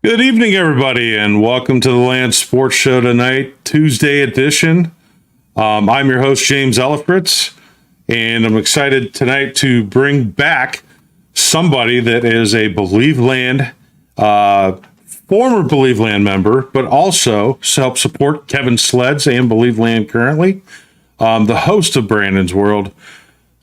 Good evening, everybody, and welcome to the Land Sports Show tonight, Tuesday edition. I'm your host, James Ellifritz, and I'm excited tonight to bring back somebody that is a Believe Land, former Believe Land member, but also helps support Kevin Sleds and Believe Land currently, the host of Brandon's World.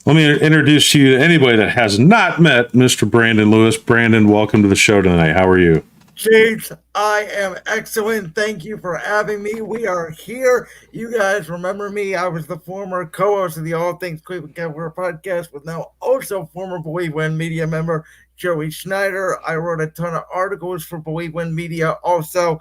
Let me introduce you to anybody that has not met Mr. Brandon Lewis. Brandon, welcome to the show tonight. How are you? James, I am excellent. Thank you for having me. We are here. You guys remember me. I was the former co-host of the All Things Cleveland Cavaliers podcast with now also former Believe Win Media member Joey Schneider. I wrote a ton of articles for Believe Win Media. Also,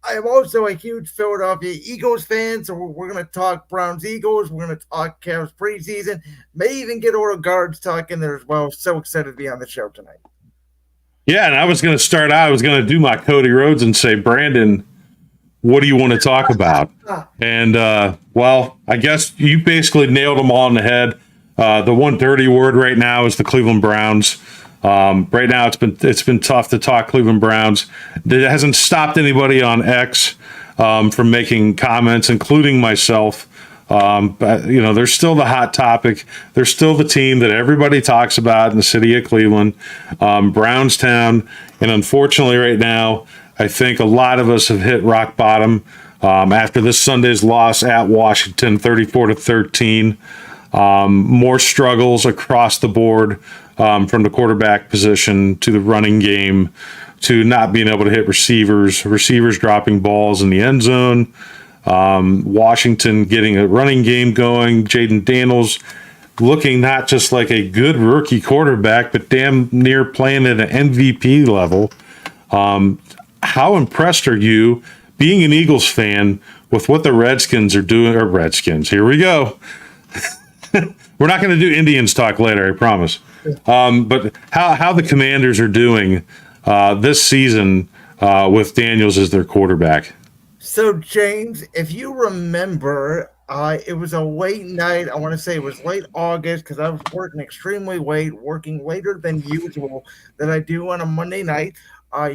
I am also a huge Philadelphia Eagles fan, so we're going to talk Browns-Eagles. We're going to talk Cavs preseason. May even get Oral Guards talk in there as well. So excited to be on the show tonight. Yeah, and I was going to start out, I was going to do my Cody Rhodes and say, Brandon, what do you want to talk about? And, well, I guess you basically nailed them all on the head. The one dirty word right now is the Cleveland Browns. Right now, it's been tough to talk Cleveland Browns. It hasn't stopped anybody on X from making comments, including myself. But, you know, they're still the hot topic. They're still the team that everybody talks about in the city of Cleveland, Brownstown. And unfortunately, right now, I think a lot of us have hit rock bottom after this Sunday's loss at Washington, 34-13. More struggles across the board from the quarterback position to the running game to not being able to hit receivers dropping balls in the end zone. Washington getting a running game going. Jaden Daniels looking not just like a good rookie quarterback, but damn near playing at an MVP level. How impressed are you, being an Eagles fan, with what the Redskins are doing? Or Redskins, here we go. We're not going to do Indians talk later, I promise. But how the Commanders are doing this season with Daniels as their quarterback. So, James, if you remember, it was a late night. I want to say it was late August because I was working extremely late, working later than usual that I do on a Monday night.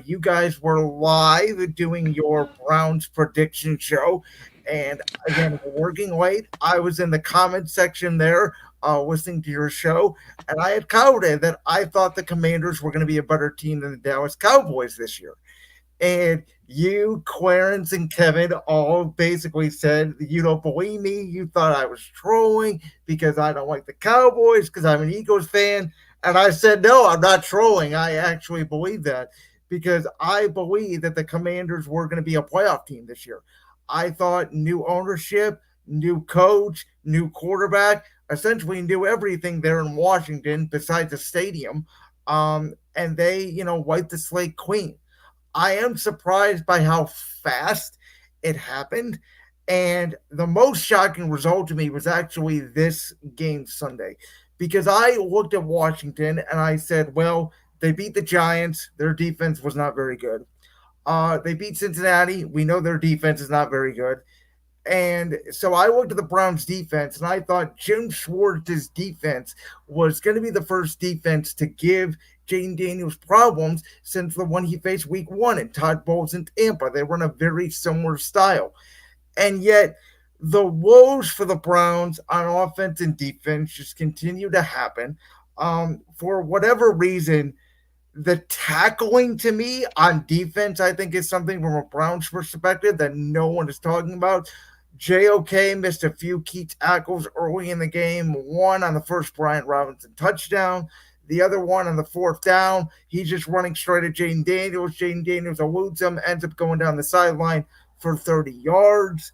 You guys were live doing your Browns prediction show. And again, working late. I was in the comments section there listening to your show. And I had commented that I thought the Commanders were going to be a better team than the Dallas Cowboys this year. And you, Clarence, and Kevin all basically said, you don't believe me. You thought I was trolling because I don't like the Cowboys because I'm an Eagles fan. And I said, no, I'm not trolling. I actually believe that because I believe that the Commanders were going to be a playoff team this year. I thought new ownership, new coach, new quarterback, essentially knew everything there in Washington besides the stadium. And they, wiped the slate clean. I am surprised by how fast it happened. And the most shocking result to me was actually this game Sunday, because I looked at Washington and I said, well, they beat the Giants. Their defense was not very good. They beat Cincinnati. We know their defense is not very good. And so I looked at the Browns defense and I thought Jim Schwartz's defense was going to be the first defense to give Jaden Daniels problems since the one he faced week 1 in Todd Bowles in Tampa. They run a very similar style. And yet the woes for the Browns on offense and defense just continue to happen. For whatever reason, the tackling to me on defense, I think, is something from a Browns perspective that no one is talking about. JOK missed a few key tackles early in the game, one on the first Brian Robinson touchdown, the other one on the fourth down. He's just running straight at Jaden Daniels. Jaden Daniels eludes him, ends up going down the sideline for 30 yards.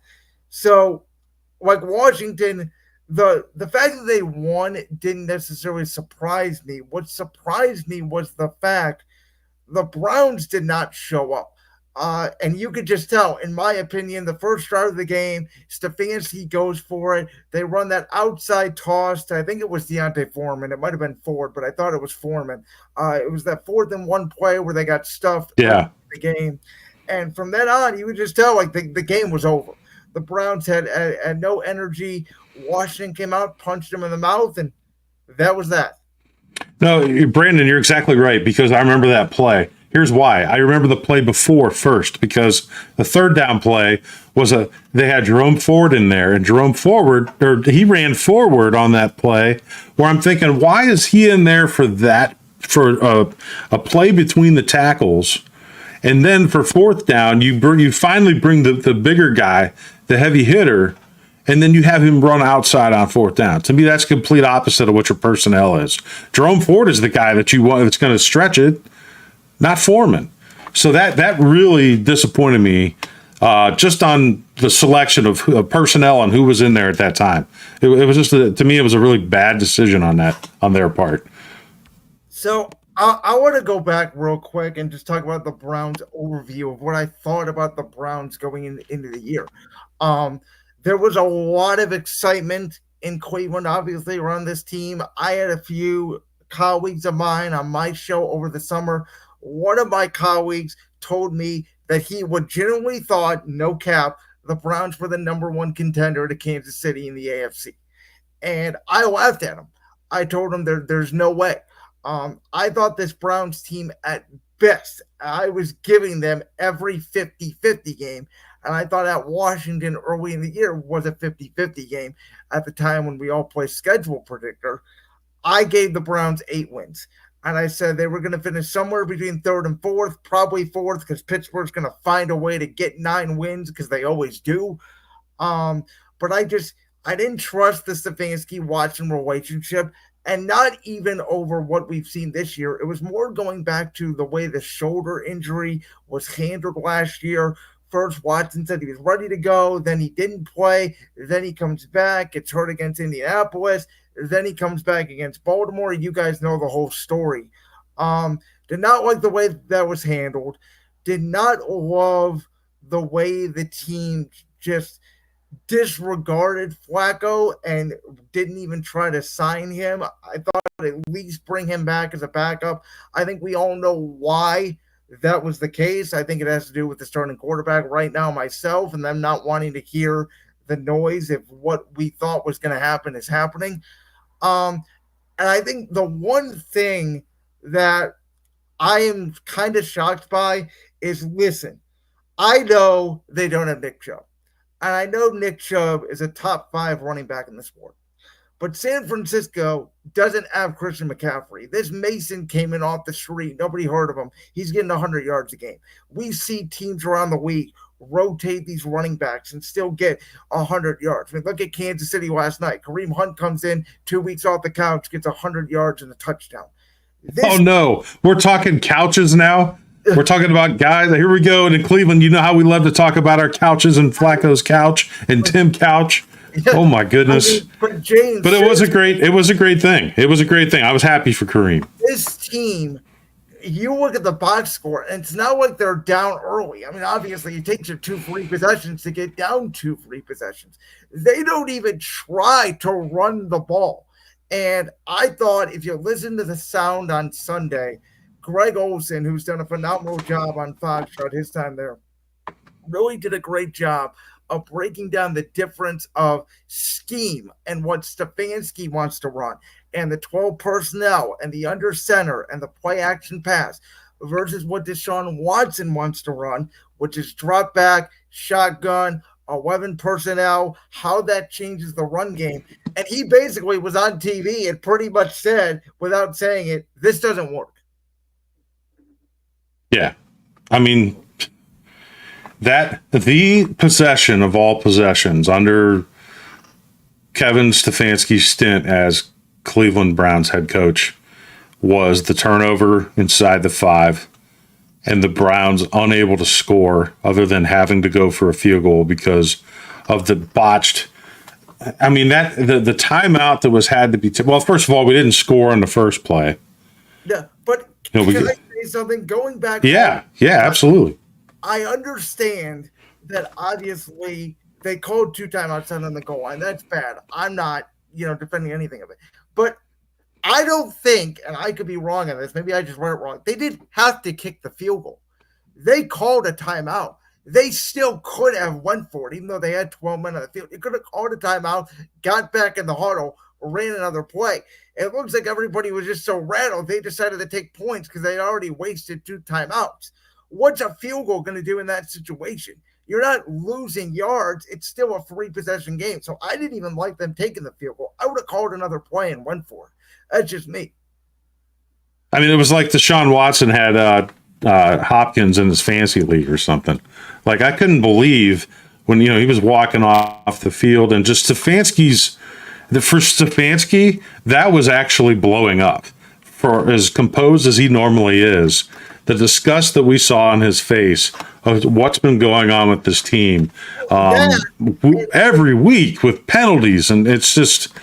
So, like Washington, the fact that they won didn't necessarily surprise me. What surprised me was the fact the Browns did not show up. And you could just tell, in my opinion, the first drive of the game, Stefanski goes for it. They run that outside toss to, I think it was Deontay Foreman. It might have been Ford, but I thought it was Foreman. It was that 4th and 1 play where they got stuffed in the game. And from then on, you could just tell, like, the game was over. The Browns had no energy. Washington came out, punched him in the mouth, and that was that. No, Brandon, you're exactly right, because I remember that play. Here's why. I remember the play before first, because the third down play was they had Jerome Ford in there, and he ran forward on that play, where I'm thinking, why is he in there for that, for a play between the tackles? And then for fourth down, you finally bring the bigger guy, the heavy hitter, and then you have him run outside on fourth down. To me, that's complete opposite of what your personnel is. Jerome Ford is the guy that you want that's going to stretch it, not Foreman. So that really disappointed me, just on the selection of personnel and who was in there at that time. It was just to me, it was a really bad decision on their part. So I want to go back real quick and just talk about the Browns overview of what I thought about the Browns going into the year. There was a lot of excitement in Cleveland, obviously, around this team. I had a few colleagues of mine on my show over the summer. One of my colleagues told me that he legitimately thought, no cap, the Browns were the number one contender to Kansas City in the AFC. And I laughed at him. I told him there's no way. I thought this Browns team, at best, I was giving them every 50-50 game. And I thought at Washington early in the year was a 50-50 game at the time when we all play schedule predictor. I gave the Browns 8 wins. And I said they were going to finish somewhere between third and fourth, probably fourth, because Pittsburgh's going to find a way to get 9 wins, because they always do. But I didn't trust the Stefanski-Watson relationship, and not even over what we've seen this year. It was more going back to the way the shoulder injury was handled last year. First, Watson said he was ready to go. Then he didn't play. Then he comes back, gets hurt against Indianapolis. Then he comes back against Baltimore. You guys know the whole story. Did not like the way that was handled. Did not love the way the team just disregarded Flacco and didn't even try to sign him. I thought at least bring him back as a backup. I think we all know why that was the case. I think it has to do with the starting quarterback right now, myself, and them not wanting to hear the noise if what we thought was going to happen is happening. And I think the one thing that I am kind of shocked by is, listen, I know they don't have Nick Chubb. And I know Nick Chubb is a top 5 running back in the sport. But San Francisco doesn't have Christian McCaffrey. This Mason came in off the street. Nobody heard of him. He's getting 100 yards a game. We see teams around the league rotate these running backs and still get 100 yards. I mean, look at Kansas City last night. Kareem Hunt comes in 2 weeks off the couch, gets 100 yards and a touchdown. Oh, no. We're talking couches now? We're talking about guys. Here we go. And in Cleveland, you know how we love to talk about our couches and Flacco's couch and Tim Couch. Oh my goodness! But James, but it was a great thing. It was a great thing. I was happy for Kareem. This team, you look at the box score, and it's not like they're down early. I mean, obviously, it takes you 2 free possessions to get down 2 free possessions. They don't even try to run the ball. And I thought, if you listen to the sound on Sunday, Greg Olsen, who's done a phenomenal job on Foxtrot his time there, really did a great job of breaking down the difference of scheme and what Stefanski wants to run, and the 12 personnel and the under center and the play action pass versus what Deshaun Watson wants to run, which is drop back, shotgun, 11 personnel, how that changes the run game. And he basically was on TV and pretty much said, without saying it, this doesn't work. Yeah. I mean, that the possession of all possessions under Kevin Stefanski's stint as Cleveland Browns head coach was the turnover inside the 5 and the Browns unable to score other than having to go for a field goal because of the botched. I mean, that the timeout that was had to be. Well, first of all, we didn't score on the first play. Yeah, but can I say something? Going back. Yeah, absolutely. I understand that obviously they called 2 timeouts on the goal line. That's bad. I'm not, defending anything of it. But I don't think, and I could be wrong on this, maybe I just read it wrong, they didn't have to kick the field goal. They called a timeout. They still could have went for it, even though they had 12 men on the field. They could have called a timeout, got back in the huddle, ran another play. It looks like everybody was just so rattled they decided to take points because they already wasted 2 timeouts. What's a field goal going to do in that situation? You're not losing yards. It's still a 3-possession game. So I didn't even like them taking the field goal. I would have called another play and went for it. That's just me. I mean, it was like Deshaun Watson had Hopkins in his fantasy league or something. Like, I couldn't believe when, he was walking off the field, and just for Stefanski, that was actually blowing up. For as composed as he normally is, the disgust that we saw on his face of what's been going on with this team every week with penalties, and it's just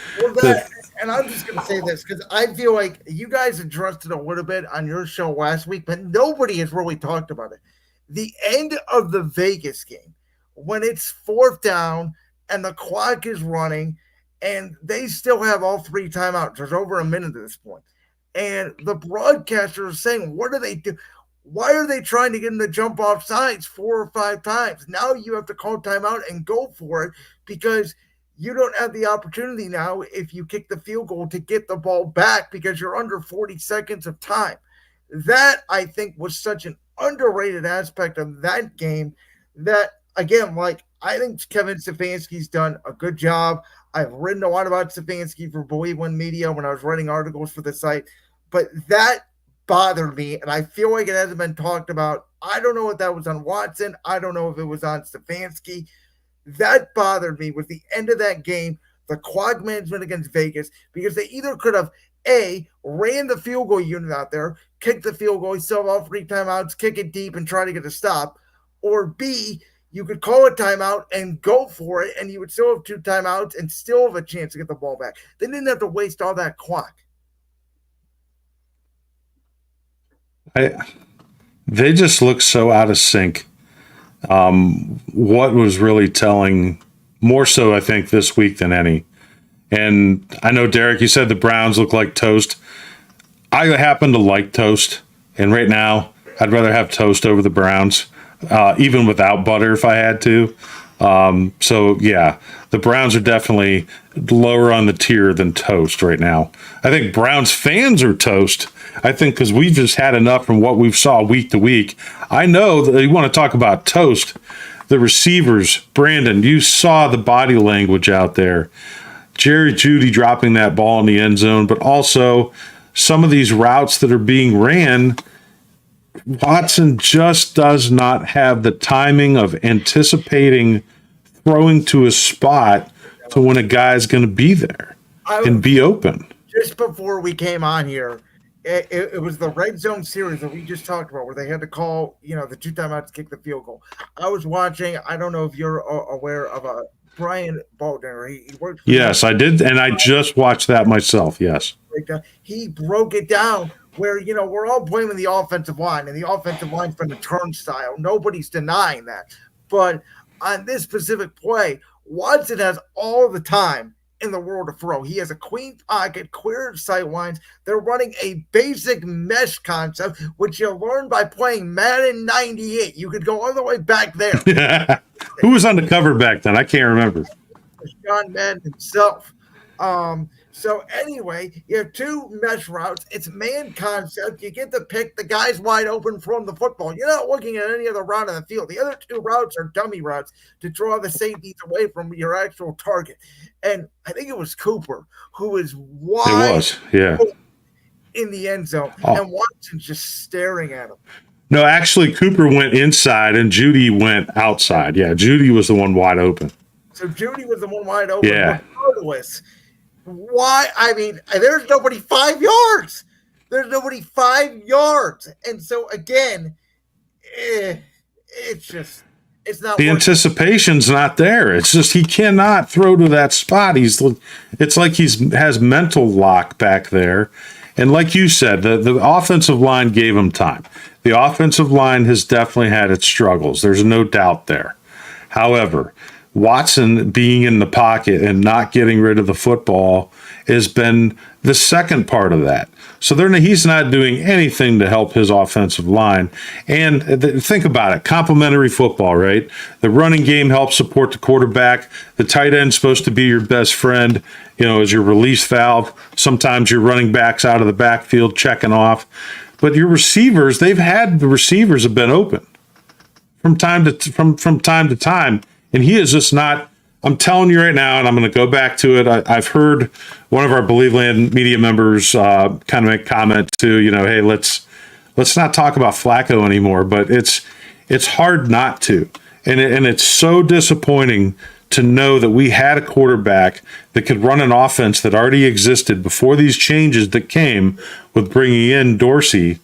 and I'm just going to say this because I feel like you guys addressed it a little bit on your show last week, but nobody has really talked about it. The end of the Vegas game, when it's 4th down and the clock is running and they still have all 3 timeouts. There's over a minute at this point. And the broadcaster is saying, what do they do? Why are they trying to get him to jump off sides 4 or 5 times? Now you have to call timeout and go for it because you don't have the opportunity now if you kick the field goal to get the ball back because you're under 40 seconds of time. That, I think, was such an underrated aspect of that game that, again, I think Kevin Stefanski's done a good job. I've written a lot about Stefanski for Believe One Media when I was writing articles for the site, but that bothered me, and I feel like it hasn't been talked about. I don't know if that was on Watson. I don't know if it was on Stefanski. That bothered me with the end of that game, the clock management against Vegas, because they either could have, A, ran the field goal unit out there, kicked the field goal, still have all 3 timeouts, kick it deep and try to get a stop, or B, you could call a timeout and go for it, and you would still have 2 timeouts and still have a chance to get the ball back. They didn't have to waste all that clock. They just look so out of sync. What was really telling, more so I think this week than any. And I know, Derek, you said the Browns look like toast. I happen to like toast, and right now I'd rather have toast over the Browns, even without butter if I had to. So yeah, the Browns are definitely lower on the tier than toast right now. I think Browns fans are toast. I think because we've just had enough from what we've saw week to week. I know that you want to talk about toast. The receivers, Brandon, you saw the body language out there. Jerry Jeudy dropping that ball in the end zone, but also some of these routes that are being ran, Watson just does not have the timing of anticipating throwing to a spot to when a guy's going to be there and be open. Just before we came on here, it was the red zone series that we just talked about where they had to call, the 2 timeouts to kick the field goal. I was watching, I don't know if you're aware of Brian Baldner. He worked. Yes, I did. And I just watched that myself. Yes. He broke it down where, we're all blaming the offensive line, and the offensive line's been a turnstile. Nobody's denying that. But on this specific play, Watson has all the time in the world to throw. He has a clean pocket, clear sight lines. They're running a basic mesh concept, which you learn by playing Madden 98. You could go all the way back there. Who was on the cover back then? I can't remember. John Madden himself. So anyway, you have 2 mesh routes. It's man concept. You get the pick. The guy's wide open from the football. You're not looking at any other route on the field. The other 2 routes are dummy routes to draw the safeties away from your actual target. And I think it was Cooper who was wide. It was, yeah. In the end zone. Oh. And Watson's just staring at him. No, actually, Cooper went inside and Jeudy went outside. Yeah, Jeudy was the one wide open. So Jeudy was the one wide open. Yeah. Regardless. Why? I mean, there's nobody 5 yards. There's nobody 5 yards. And so, again, it's not. The anticipation's not there. It's just he cannot throw to that spot. It's like has mental lock back there. And like you said, the offensive line gave him time. The offensive line has definitely had its struggles. There's no doubt there. However, Watson being in the pocket and not getting rid of the football has been the second part of that. So he's not doing anything to help his offensive line. And think about it, complementary football, right? The running game helps support the quarterback. The tight end's supposed to be your best friend, as your release valve. Sometimes your running backs out of the backfield checking off. But your receivers, the receivers have been open from time to time. And he is just not. I'm telling you right now, and I'm going to go back to it. I've heard one of our Believe Land media members kind of make comments too. Hey, let's not talk about Flacco anymore. But it's hard not to, and it's so disappointing to know that we had a quarterback that could run an offense that already existed before these changes that came with bringing in Dorsey.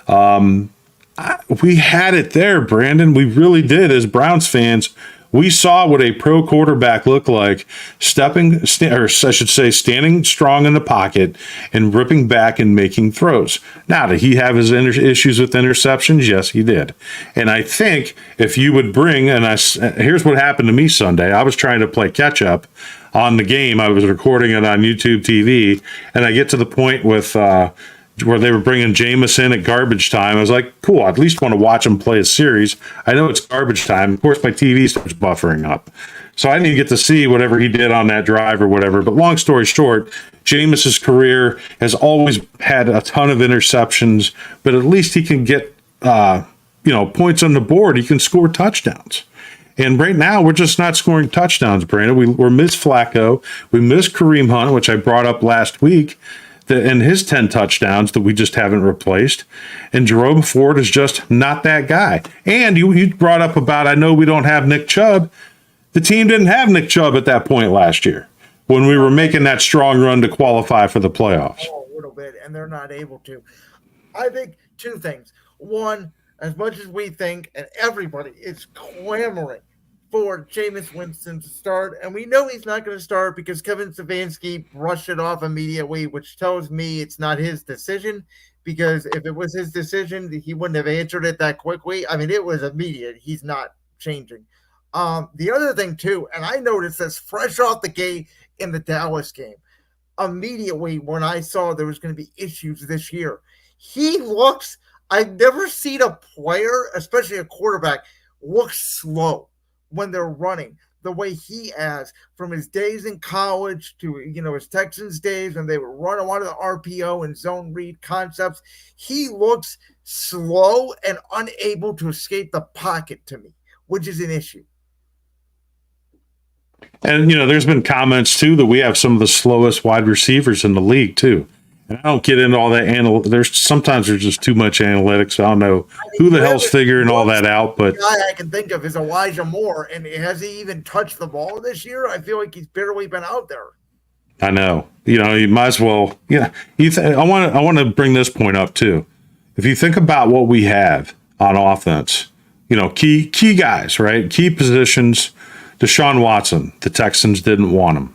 We had it there, Brandon. We really did as Browns fans. We saw what a pro quarterback looked like, standing strong in the pocket and ripping back and making throws. Now, did he have his issues with interceptions? Yes, he did. And I think if you would bring, here's what happened to me Sunday. I was trying to play catch up on the game. I was recording it on YouTube TV, and I get to the point with where they were bringing Jameis in at garbage time. I was like, cool, I at least want to watch him play a series. I know it's garbage time. Of course, my TV starts buffering up. So I didn't get to see whatever he did on that drive or whatever. But long story short, Jameis's career has always had a ton of interceptions, but at least he can get points on the board. He can score touchdowns. And right now, we're just not scoring touchdowns, Brandon. We're miss Flacco. We miss Kareem Hunt, which I brought up last week, and his 10 touchdowns that we just haven't replaced. And Jerome Ford is just not that guy. And you brought up about, I know we don't have Nick Chubb. The team didn't have Nick Chubb at that point last year when we were making that strong run to qualify for the playoffs. A little bit, and they're not able to. I think two things. One, as much as we think, and everybody is clamoring for Jameis Winston to start, and we know he's not going to start because Kevin Stefanski brushed it off immediately, which tells me it's not his decision, because if it was his decision, he wouldn't have answered it that quickly. I mean, it was immediate. He's not changing. The other thing, too, and I noticed this fresh off the gate in the Dallas game, immediately when I saw there was going to be issues this year, I've never seen a player, especially a quarterback, look slow when they're running the way he has, from his days in college to his Texans days when they would run a lot of the RPO and zone read concepts. He looks slow and unable to escape the pocket to me, which is an issue. And there's been comments too that we have some of the slowest wide receivers in the league too. And I don't get into all that. Sometimes there's just too much analytics. I don't know who the hell's figuring all that out. But the guy I can think of is Elijah Moore, and has he even touched the ball this year? I feel like he's barely been out there. I know. You might as well. Yeah. I want to bring this point up too. If you think about what we have on offense, key guys, right? Key positions. Deshaun Watson, the Texans didn't want him.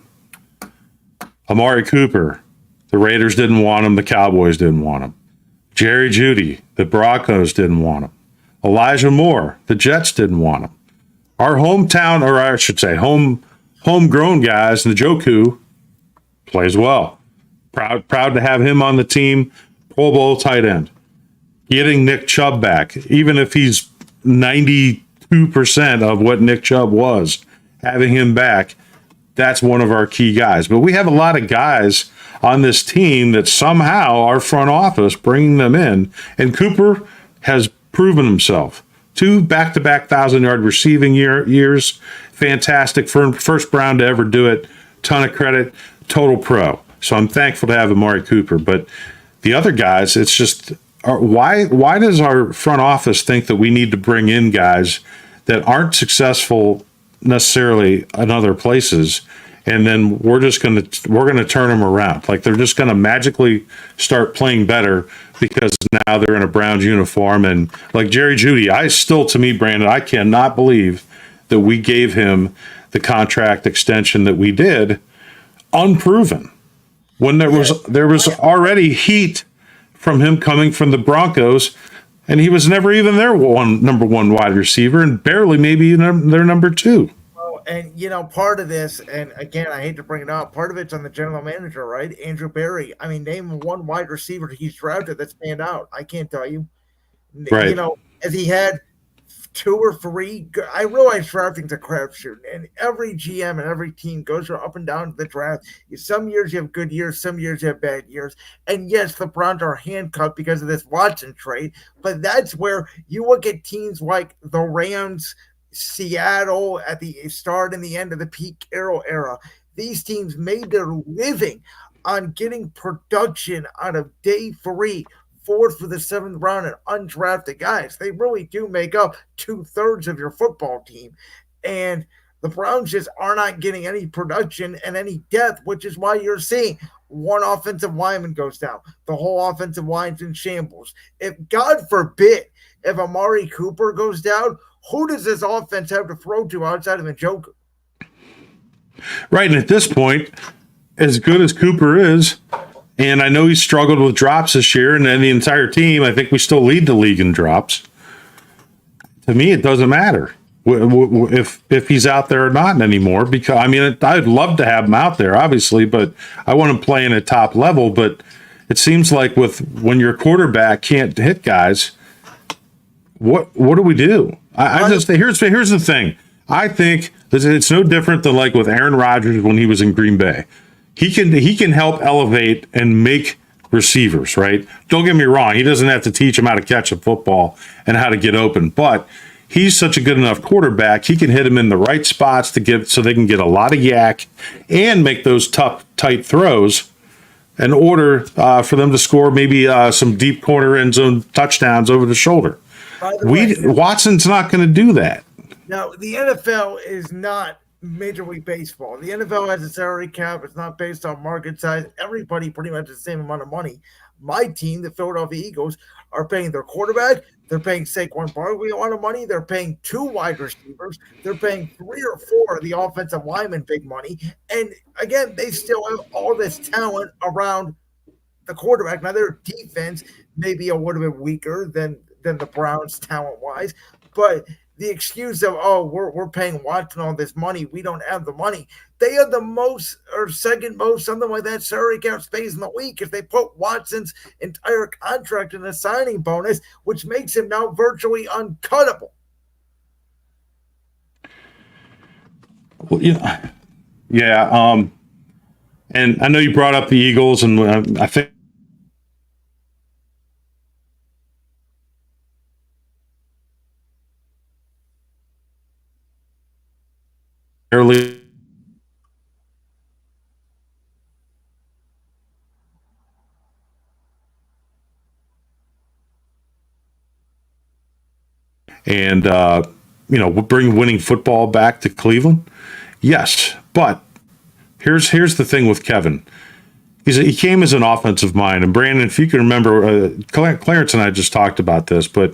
Amari Cooper, the Raiders didn't want him. The Cowboys didn't want him. Jerry Jeudy, the Broncos didn't want him. Elijah Moore, the Jets didn't want him. Our hometown, or I should say homegrown guys, Njoku plays well. Proud to have him on the team. Pro Bowl tight end. Getting Nick Chubb back, even if he's 92% of what Nick Chubb was, having him back, that's one of our key guys. But we have a lot of guys on this team that somehow our front office bringing them in. And Cooper has proven himself. 2 back-to-back 1,000-yard receiving years. Fantastic. First Brown to ever do it. Ton of credit. Total pro. So I'm thankful to have Amari Cooper. But the other guys, it's just, why does our front office think that we need to bring in guys that aren't successful necessarily in other places, and then we're going to turn them around? Like they're just going to magically start playing better because now they're in a Browns uniform. And like Jerry Jeudy, to me, Brandon, I cannot believe that we gave him the contract extension that we did, unproven, when there was already heat from him coming from the Broncos. And he was never even their number one wide receiver, and barely maybe their number 2. Well, And part of this, and again, I hate to bring it up, part of it's on the general manager, right? Andrew Berry. I mean, name one wide receiver he's drafted that stand out. I can't tell you. Right. As he had 2 or 3. I realize drafting's a crapshoot, and every GM and every team goes up and down the draft. Some years you have good years, some years you have bad years. And yes, the Browns are handcuffed because of this Watson trade, but that's where you look at teams like the Rams, Seattle at the start and the end of the Pete Carroll era. These teams made their living on getting production out of day 3, fourth for the 7th round, and undrafted guys. They really do make up 2/3 of your football team. And the Browns just are not getting any production and any depth, which is why you're seeing one offensive lineman goes down. The whole offensive line's in shambles. If, God forbid, if Amari Cooper goes down, who does this offense have to throw to outside of Njoku? Right. And at this point, as good as Cooper is, and I know he struggled with drops this year, and then the entire team, I think we still lead the league in drops. To me, it doesn't matter if he's out there or not anymore, because, I mean, I'd love to have him out there, obviously, but I want him playing at top level. But it seems like when your quarterback can't hit guys, what do we do? I just, here's the thing. I think it's no different than like with Aaron Rodgers when he was in Green Bay. He can help elevate and make receivers, right? Don't get me wrong. He doesn't have to teach them how to catch a football and how to get open, but he's such a good enough quarterback. He can hit them in the right spots so they can get a lot of yak and make those tough, tight throws in order for them to score maybe some deep corner end zone touchdowns over the shoulder. Watson's not going to do that. Now, the NFL is not Major League Baseball. The NFL has a salary cap. It's not based on market size. Everybody pretty much has the same amount of money. My team, the Philadelphia Eagles, are paying their quarterback. They're paying Saquon Barkley a lot of money. They're paying 2 wide receivers. They're paying 3 or 4 of the offensive linemen big money. And again, they still have all this talent around the quarterback. Now, their defense maybe a little bit weaker than the Browns talent-wise, but the excuse of, we're paying Watson all this money, we don't have the money. They have the most or second most, something like that, salary cap space in the league if they put Watson's entire contract in a signing bonus, which makes him now virtually uncuttable. Well, yeah. And I know you brought up the Eagles, and I think early and we'll bring winning football back to Cleveland. Yes, but here's the thing with Kevin. He came as an offensive mind, and Brandon, if you can remember, Clarence and I just talked about this, but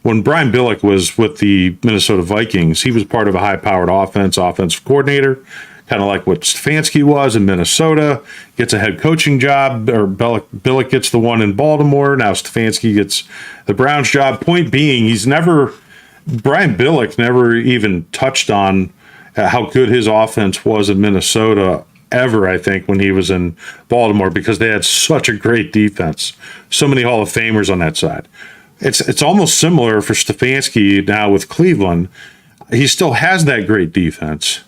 when Brian Billick was with the Minnesota Vikings, he was part of a high-powered offensive coordinator, kind of like what Stefanski was in Minnesota, gets a head coaching job, or Billick gets the one in Baltimore. Now Stefanski gets the Browns job. Point being, Brian Billick never even touched on how good his offense was in Minnesota ever, I think, when he was in Baltimore, because they had such a great defense. So many Hall of Famers on that side. It's almost similar for Stefanski now with Cleveland. He still has that great defense.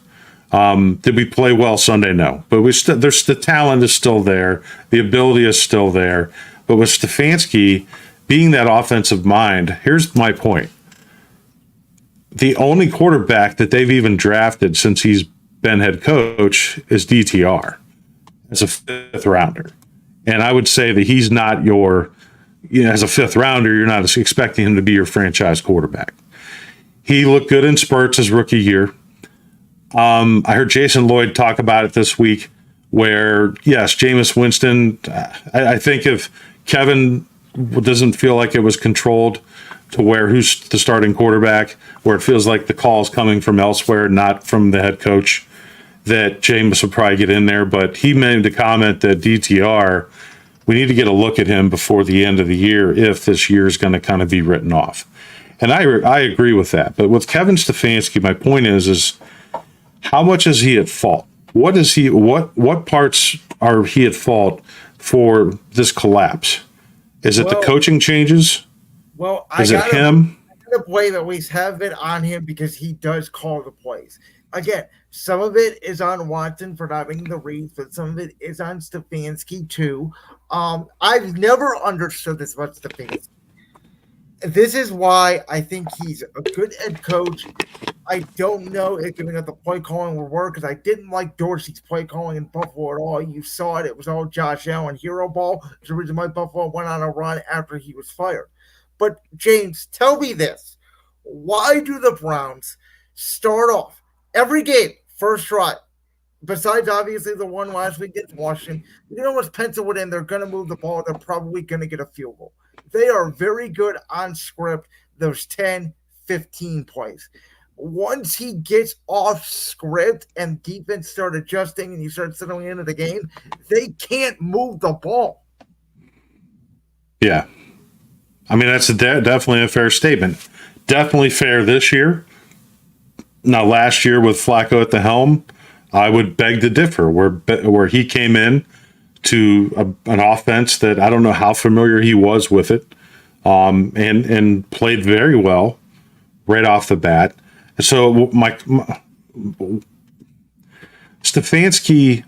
Did we play well Sunday? No. But the talent is still there. The ability is still there. But with Stefanski being that offensive mind, here's my point. The only quarterback that they've even drafted since he's been head coach is DTR as a 5th rounder. And I would say that he's not as a 5th rounder, you're not expecting him to be your franchise quarterback. He looked good in spurts his rookie year. I heard Jason Lloyd talk about it this week where, yes, Jameis Winston, I think if Kevin doesn't feel like it was controlled to where who's the starting quarterback, where it feels like the call is coming from elsewhere, not from the head coach, that Jameis would probably get in there. But he made the comment that DTR, we need to get a look at him before the end of the year if this year is going to kind of be written off. And I agree with that. But with Kevin Stefanski, my point is How much is he at fault? What is he? What parts are he at fault for this collapse? Is it the Well, coaching changes? well, Is it him? gotta blame at least have it on him because he does call the plays. Again, some of it is on Watson for not making the reads, but some of it is on Stefanski too. I've never understood this about Stefanski. This is why I think he's a good head coach. I don't know if giving up the play calling will work because I didn't like Dorsey's play calling in Buffalo at all. You saw it; it was all Josh Allen hero ball. It's the reason why Buffalo went on a run after he was fired. But James, tell me this: why do the Browns start off every game first drive? Besides, obviously, the one last week against Washington, you can almost pencil it in. They're going to move the ball. They're probably going to get a field goal. They are very good on script, those 10, 15 plays. Once he gets off script and defense start adjusting and you start settling into the game, they can't move the ball. Yeah. I mean, that's definitely a fair statement. Definitely fair this year. Now, last year with Flacco at the helm, I would beg to differ. Where he came in to an offense that I don't know how familiar he was with it, and played very well right off the bat. So my Stefanski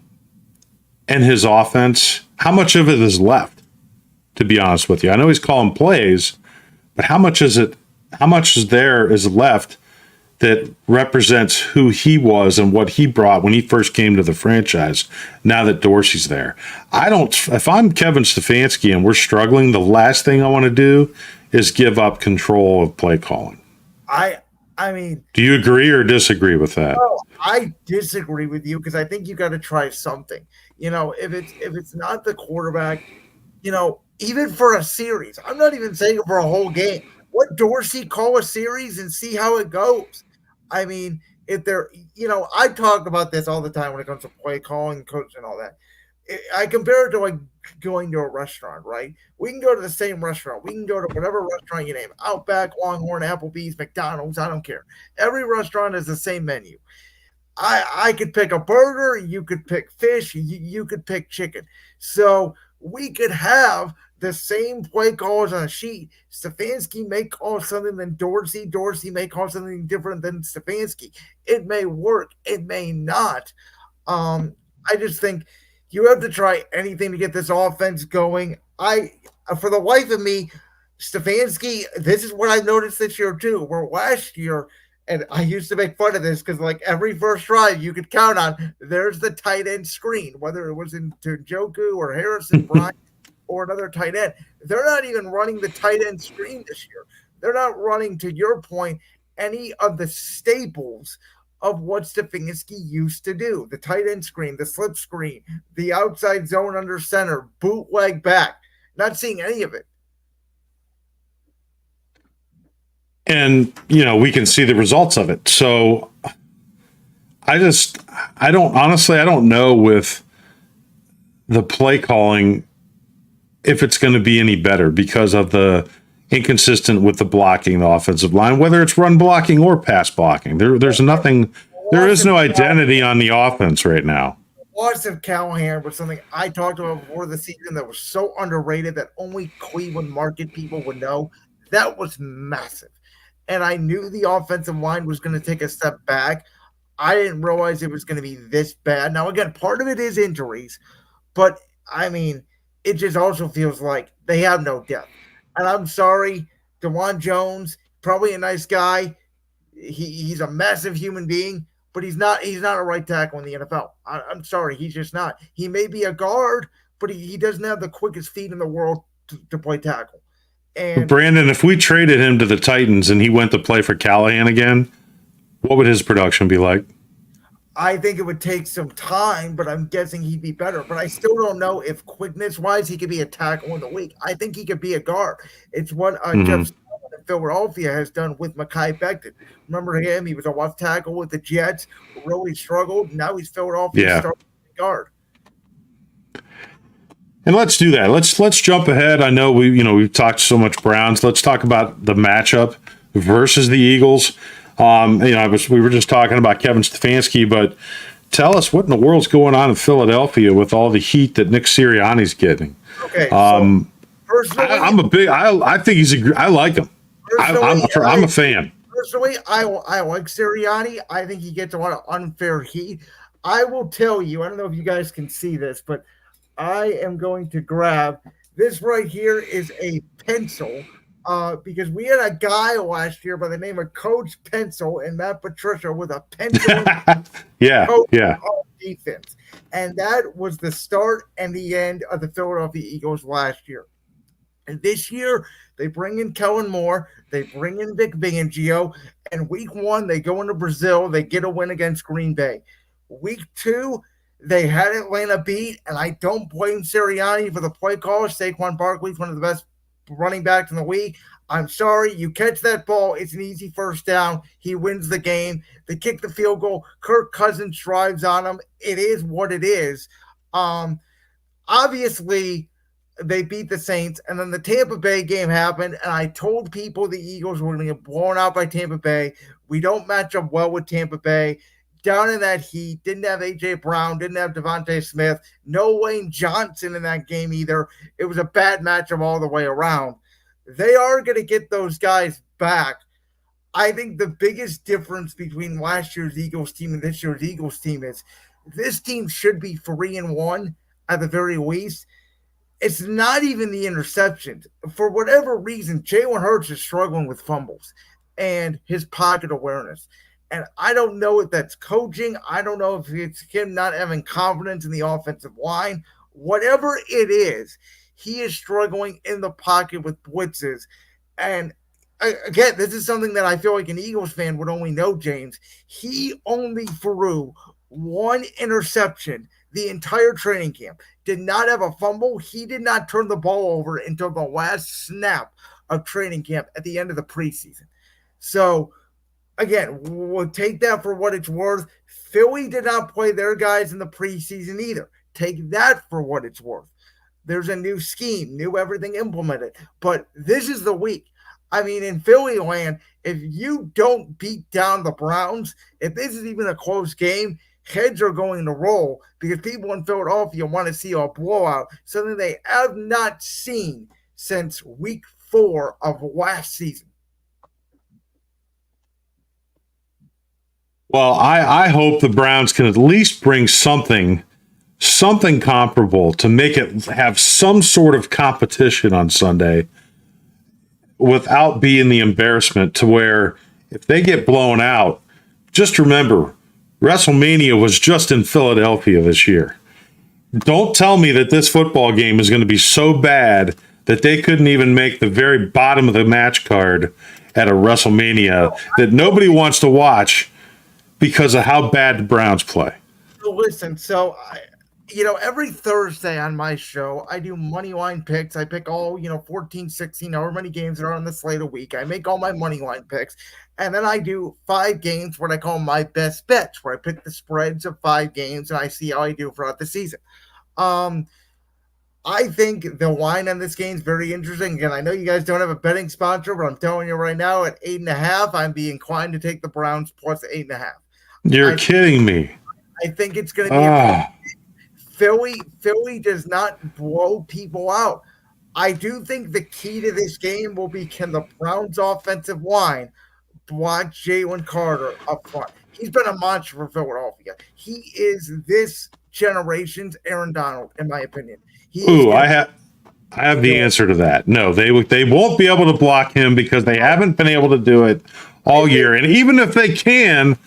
and his offense, how much of it is left? To be honest with you, I know he's calling plays, but how much is it? How much is left that represents who he was and what he brought when he first came to the franchise? Now that Dorsey's there, I don't. If I'm Kevin Stefanski and we're struggling, the last thing I want to do is give up control of play calling. I mean, do you agree or disagree with that? No, I disagree with you because I think you got to try something. If it's not the quarterback, even for a series, I'm not even saying for a whole game. Let Dorsey call a series and see how it goes. I mean, if they're, I talk about this all the time when it comes to play calling, coach, and all that. I compare it to like going to a restaurant, right? We can go to the same restaurant. We can go to whatever restaurant you name, Outback, Longhorn, Applebee's, McDonald's. I don't care. Every restaurant has the same menu. I could pick a burger. You could pick fish. You could pick chicken. So we could have the same play calls on a sheet. Stefanski may call something than Dorsey. Dorsey may call something different than Stefanski. It may work. It may not. I just think you have to try anything to get this offense going. For the life of me, Stefanski, this is what I've noticed this year too, where last year, and I used to make fun of this because like every first drive you could count on, there's the tight end screen, whether it was into Njoku or Harrison Bryant or another tight end. They're not even running the tight end screen this year. They're not running, to your point, any of the staples of what Stefanski used to do. The tight end screen, the slip screen, the outside zone under center, bootleg back. Not seeing any of it. And, we can see the results of it. So I don't know with the play calling if it's going to be any better because of the inconsistent with the blocking, the offensive line, whether it's run blocking or pass blocking. There's nothing, there is no identity on the offense right now. Loss of Callahan was something I talked about before the season that was so underrated that only Cleveland market people would know. That was massive. And I knew the offensive line was going to take a step back. I didn't realize it was going to be this bad. Now, again, part of it is injuries, but I mean, it just also feels like they have no depth. And I'm sorry, DeJuan Jones, probably a nice guy. He's a massive human being, but he's not a right tackle in the NFL. I'm sorry, he's just not. He may be a guard, but he doesn't have the quickest feet in the world to play tackle. And Brandon, if we traded him to the Titans and he went to play for Callahan again, what would his production be like? I think it would take some time, but I'm guessing he'd be better. But I still don't know if quickness-wise he could be a tackle in the league. I think he could be a guard. It's what Jeff in Philadelphia has done with Mekhi Becton. Remember him? He was a left tackle with the Jets, really struggled. Now he's Philadelphia starting guard. And let's do that. Let's jump ahead. I know we've talked so much Browns. Let's talk about the matchup versus the Eagles. We were just talking about Kevin Stefanski, but tell us what in the world's going on in Philadelphia with all the heat that Nick Sirianni's getting. Okay, so personally, I think I like him. I'm a fan. Personally, I like Sirianni. I think he gets a lot of unfair heat. I will tell you, I don't know if you guys can see this, but I am going to grab this right here is a pencil because we had a guy last year by the name of Coach Pencil and Matt Patricia with a pencil yeah. on defense. And that was the start and the end of the Philadelphia Eagles last year. And this year, they bring in Kellen Moore, they bring in Vic Fangio, and week 1, they go into Brazil, they get a win against Green Bay. Week 2, they had Atlanta beat, and I don't blame Sirianni for the play call. Saquon Barkley's one of the best running backs in the league. I'm sorry, you catch that ball, it's an easy first down. He wins the game. They kick the field goal. Kirk Cousins drives on him. It is what it is. Obviously, they beat the Saints, and then the Tampa Bay game happened, and I told people the Eagles were going to get blown out by Tampa Bay. We don't match up well with Tampa Bay. Down in that heat, didn't have A.J. Brown, didn't have Devontae Smith, no Wayne Johnson in that game either. It was a bad matchup all the way around. They are going to get those guys back. I think the biggest difference between last year's Eagles team and this year's Eagles team is this team should be 3-1 at the very least. It's not even the interceptions. For whatever reason, Jalen Hurts is struggling with fumbles and his pocket awareness. And I don't know if that's coaching. I don't know if it's him not having confidence in the offensive line. Whatever it is, he is struggling in the pocket with blitzes. And again, this is something that I feel like an Eagles fan would only know, James. He only threw one interception the entire training camp. Did not have a fumble. He did not turn the ball over until the last snap of training camp at the end of the preseason. So, again, we'll take that for what it's worth. Philly did not play their guys in the preseason either. Take that for what it's worth. There's a new scheme, new everything implemented. But this is the week. I mean, in Philly land, if you don't beat down the Browns, if this is even a close game, heads are going to roll because people in Philadelphia want to see a blowout, something they have not seen since week 4 of last season. Well, I hope the Browns can at least bring something comparable to make it have some sort of competition on Sunday without being the embarrassment to where if they get blown out, just remember, WrestleMania was just in Philadelphia this year. Don't tell me that this football game is going to be so bad that they couldn't even make the very bottom of the match card at a WrestleMania that nobody wants to watch because of how bad the Browns play. So listen, every Thursday on my show, I do money line picks. I pick all, 14, 16, however many games that are on the slate a week. I make all my money line picks. And then I do 5 games, what I call my best bets, where I pick the spreads of 5 games and I see how I do throughout the season. I think the line on this game is very interesting. Again, I know you guys don't have a betting sponsor, but I'm telling you right now at 8.5, I'd be inclined to take the Browns plus 8.5. You're kidding me. I think it's going to be Philly does not blow people out. I do think the key to this game will be, can the Browns offensive line block Jalen Carter up front? He's been a monster for Philadelphia. He is this generation's Aaron Donald, in my opinion. I have the answer to that. No, they won't be able to block him because they haven't been able to do it all year. And even if they can,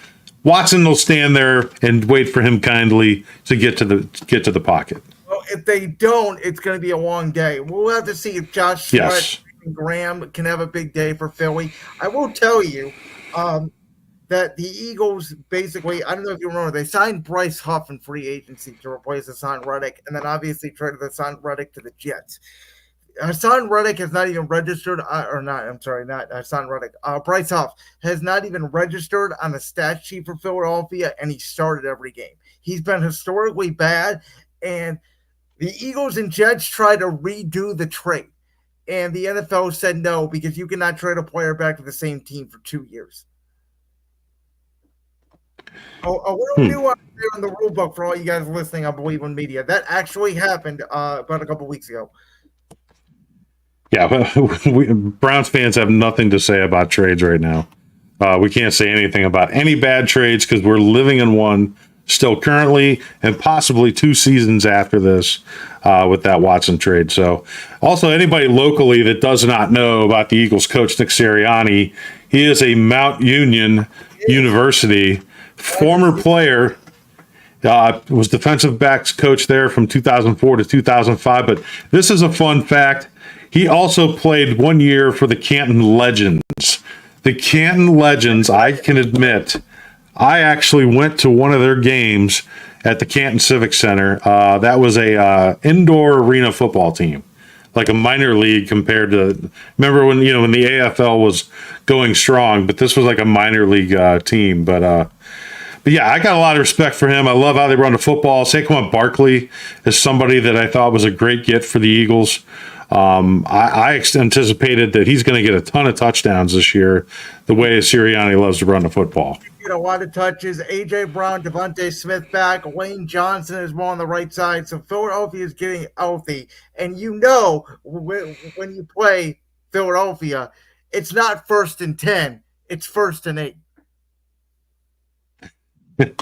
Watson will stand there and wait for him kindly to get to the pocket. Well, if they don't, it's going to be a long day. We'll have to see if Josh Sweat and Graham can have a big day for Philly. I will tell you that the Eagles basically, I don't know if you remember, they signed Bryce Huff in free agency to replace Hassan Reddick, and then obviously traded Hassan Reddick to the Jets. Hassan Reddick has not even registered, not Hassan Reddick. Bryce Huff has not even registered on the stat sheet for Philadelphia, and he started every game. He's been historically bad, and the Eagles and Jets tried to redo the trade, and the NFL said no because you cannot trade a player back to the same team for 2 years. What do we do out there in the rule book for all you guys listening? I believe on media that actually happened about a couple weeks ago. Yeah, Browns fans have nothing to say about trades right now. We can't say anything about any bad trades because we're living in one still currently and possibly 2 seasons after this with that Watson trade. So, also, anybody locally that does not know about the Eagles coach, Nick Sirianni, he is a Mount Union University former player. Was defensive backs coach there from 2004 to 2005. But this is a fun fact. He also played 1 year for the Canton Legends. The Canton Legends, I can admit, I actually went to one of their games at the Canton Civic Center. That was a indoor arena football team, like a minor league compared to. Remember when when the AFL was going strong, but this was like a minor league team. But yeah, I got a lot of respect for him. I love how they run the football. Saquon Barkley is somebody that I thought was a great get for the Eagles. I anticipated that he's going to get a ton of touchdowns this year, the way Sirianni loves to run the football. A lot of touches. A.J. Brown, Devontae Smith back. Wayne Johnson is more on the right side. So Philadelphia is getting healthy. And when you play Philadelphia, it's not 1st and 10. It's 1st and 8.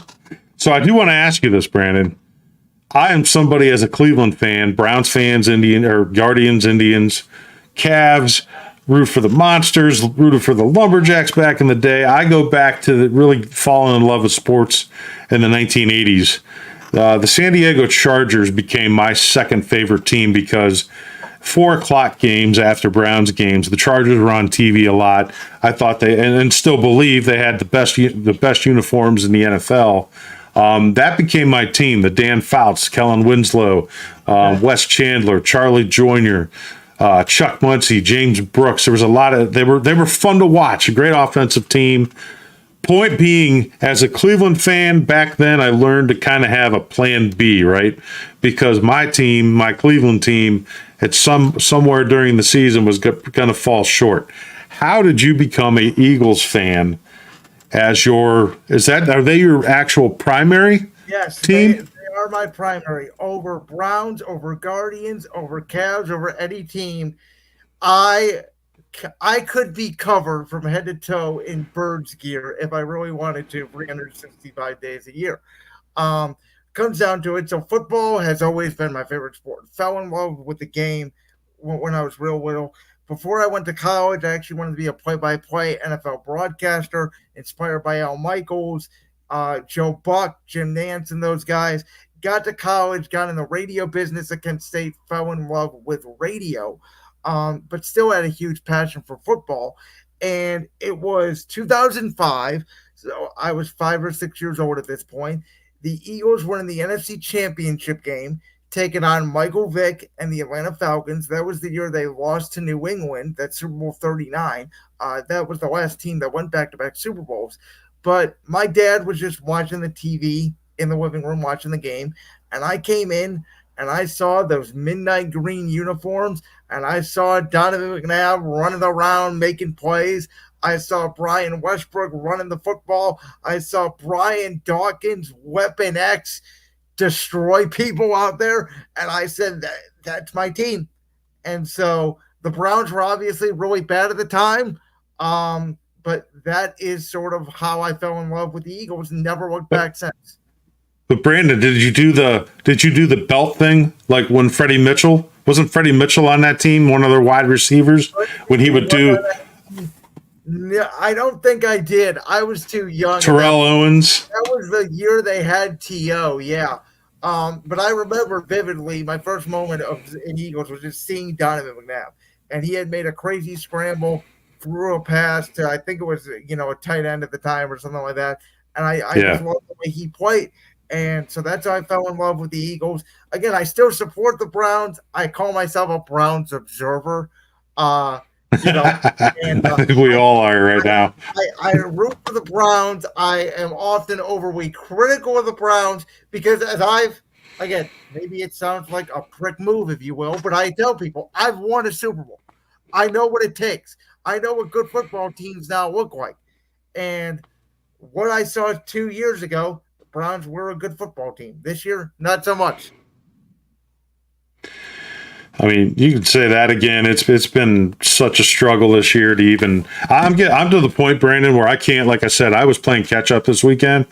So I do want to ask you this, Brandon. I am somebody as a Cleveland fan, Browns fans, Guardians, Indians, Cavs, root for the Monsters, rooted for the Lumberjacks back in the day. I go back to really falling in love with sports in the 1980s. The San Diego Chargers became my second favorite team because 4:00 games after Browns games, the Chargers were on TV a lot. I thought and still believe they had the best uniforms in the NFL. That became my team: the Dan Fouts, Kellen Winslow, Wes Chandler, Charlie Joyner, Chuck Muncie, James Brooks. There was a lot of they were fun to watch. A great offensive team. Point being, as a Cleveland fan back then, I learned to kind of have a plan B, right? Because my team, my Cleveland team, at somewhere during the season was going to fall short. How did you become an Eagles fan? Are they your actual primary team? They are my primary. Over Browns, over Guardians, over Cavs, over any team. I could be covered from head to toe in Birds gear if I really wanted to 365 days a year. Comes down to it. So football has always been my favorite sport. Fell in love with the game when I was real little. Before I went to college, I actually wanted to be a play-by-play NFL broadcaster, inspired by Al Michaels, Joe Buck, Jim Nance, and those guys. Got to college, got in the radio business at Kent State, fell in love with radio, but still had a huge passion for football. And it was 2005, so I was 5 or 6 years old at this point. The Eagles were in the NFC Championship game, taking on Michael Vick and the Atlanta Falcons. That was the year they lost to New England, that Super Bowl 39. That was the last team that went back-to-back Super Bowls. But my dad was just watching the TV in the living room, watching the game, and I came in and I saw those midnight green uniforms, and I saw Donovan McNabb running around making plays. I saw Brian Westbrook running the football. I saw Brian Dawkins, Weapon X, destroy people out there. And I said, that's my team. And so the Browns were obviously really bad at the time. But that is sort of how I fell in love with the Eagles and never looked back since. But Brandon, did you do the belt thing? Like when wasn't Freddie Mitchell on that team, one of their wide receivers, when he would do? No, I don't think I did. I was too young. Terrell Owens. That was the year they had T.O., yeah. But I remember vividly my first moment in Eagles was just seeing Donovan McNabb. And he had made a crazy scramble, threw a pass to, I think it was, a tight end at the time or something like that. And I just loved the way he played. And so that's how I fell in love with the Eagles. Again, I still support the Browns. I call myself a Browns observer. And, I think we all are right now. I root for the Browns. I am often overly critical of the Browns because again, maybe it sounds like a prick move, if you will, but I tell people I've won a Super Bowl. I know what it takes. I know what good football teams now look like. And what I saw 2 years ago, the Browns were a good football team. This year, not so much. I mean, you could say that again. It's been such a struggle this year to even. I'm to the point, Brandon, where I can't. Like I said, I was playing catch up this weekend.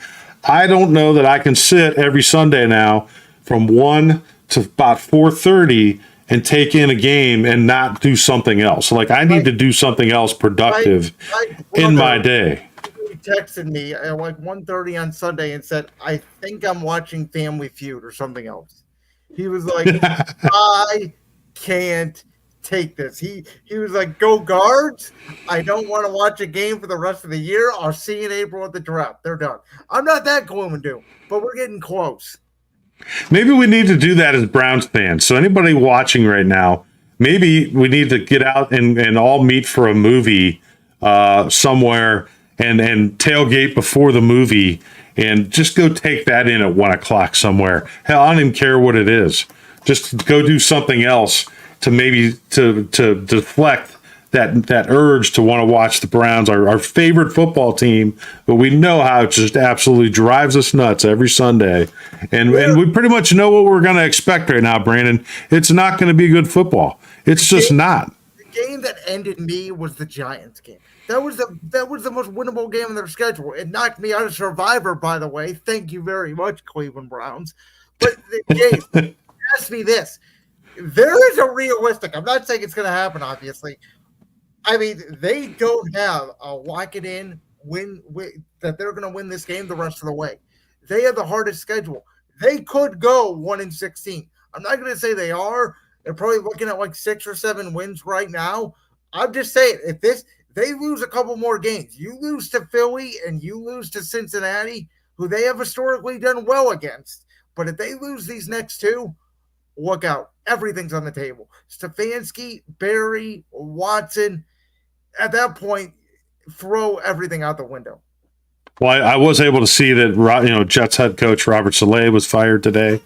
I don't know that I can sit every Sunday now from 1 to about 4:30 and take in a game and not do something else. Like I need to do something else productive in my day. He texted me at like 1:30 on Sunday and said, "I think I'm watching Family Feud or something else." He was like, "I can't take this." He was like, "Go Guards! I don't want to watch a game for the rest of the year. I'll see you in April at the draft. They're done." I'm not that gloom and doom, but we're getting close. Maybe we need to do that as Browns fans. So anybody watching right now, maybe we need to get out and all meet for a movie somewhere and tailgate before the movie and just go take that in at 1 o'clock somewhere. Hell, I don't even care what it is. Just go do something else to maybe to deflect that urge to want to watch the Browns, our favorite football team, but we know how it just absolutely drives us nuts every Sunday. And we pretty much know what we're going to expect right now, Brandon. It's not going to be good football. It's just not. The game that ended me was the Giants game. That was the most winnable game in their schedule. It knocked me out of Survivor, by the way. Thank you very much, Cleveland Browns. But the game, ask me this. There is a realistic, I'm not saying it's going to happen, obviously. I mean, they don't have a lock it in win that they're going to win this game the rest of the way. They have the hardest schedule. They could go 1-16. I'm not going to say they are. They're probably looking at like 6 or 7 wins right now. I'm just saying, if they lose a couple more games, you lose to Philly and you lose to Cincinnati, who they have historically done well against. But if they lose these next 2, look out. Everything's on the table. Stefanski, Barry, Watson. At that point, throw everything out the window. Well, I was able to see that Jets head coach Robert Saleh was fired today.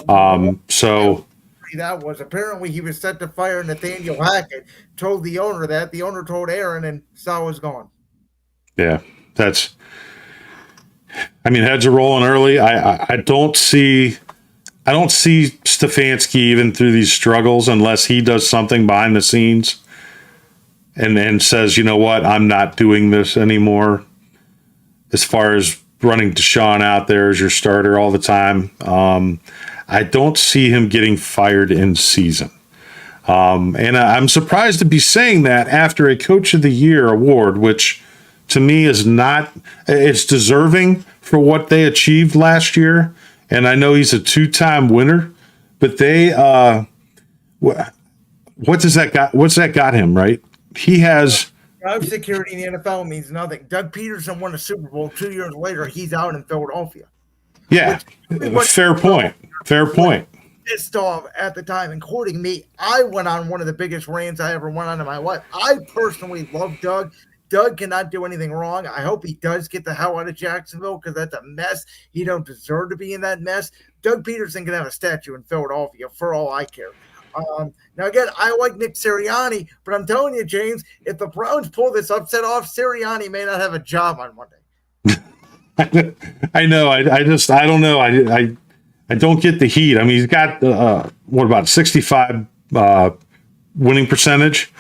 So that was apparently he was set to fire Nathaniel Hackett. Told the owner that. The owner told Aaron, and Sal was gone. Yeah, heads are rolling early. I don't see Stefanski even through these struggles unless he does something behind the scenes. And says, you know what, I'm not doing this anymore. As far as running Deshaun out there as your starter all the time, I don't see him getting fired in season. And I'm surprised to be saying that after a Coach of the Year award, which to me is not, it's deserving for what they achieved last year. And I know he's a 2-time winner, but they, what's that got him, right? He has job security in the NFL means nothing. Doug Peterson won a Super Bowl 2 years later. He's out in Philadelphia. Yeah, fair point. Pissed off at the time, including me. I went on one of the biggest rants I ever went on in my life. I personally love Doug. Doug cannot do anything wrong. I hope he does get the hell out of Jacksonville because that's a mess. He don't deserve to be in that mess. Doug Peterson can have a statue in Philadelphia for all I care. Now, again, I like Nick Sirianni, but I'm telling you, James, if the Browns pull this upset off, Sirianni may not have a job on Monday. I know. I don't know. I don't get the heat. I mean, he's got what about 65 winning percentage?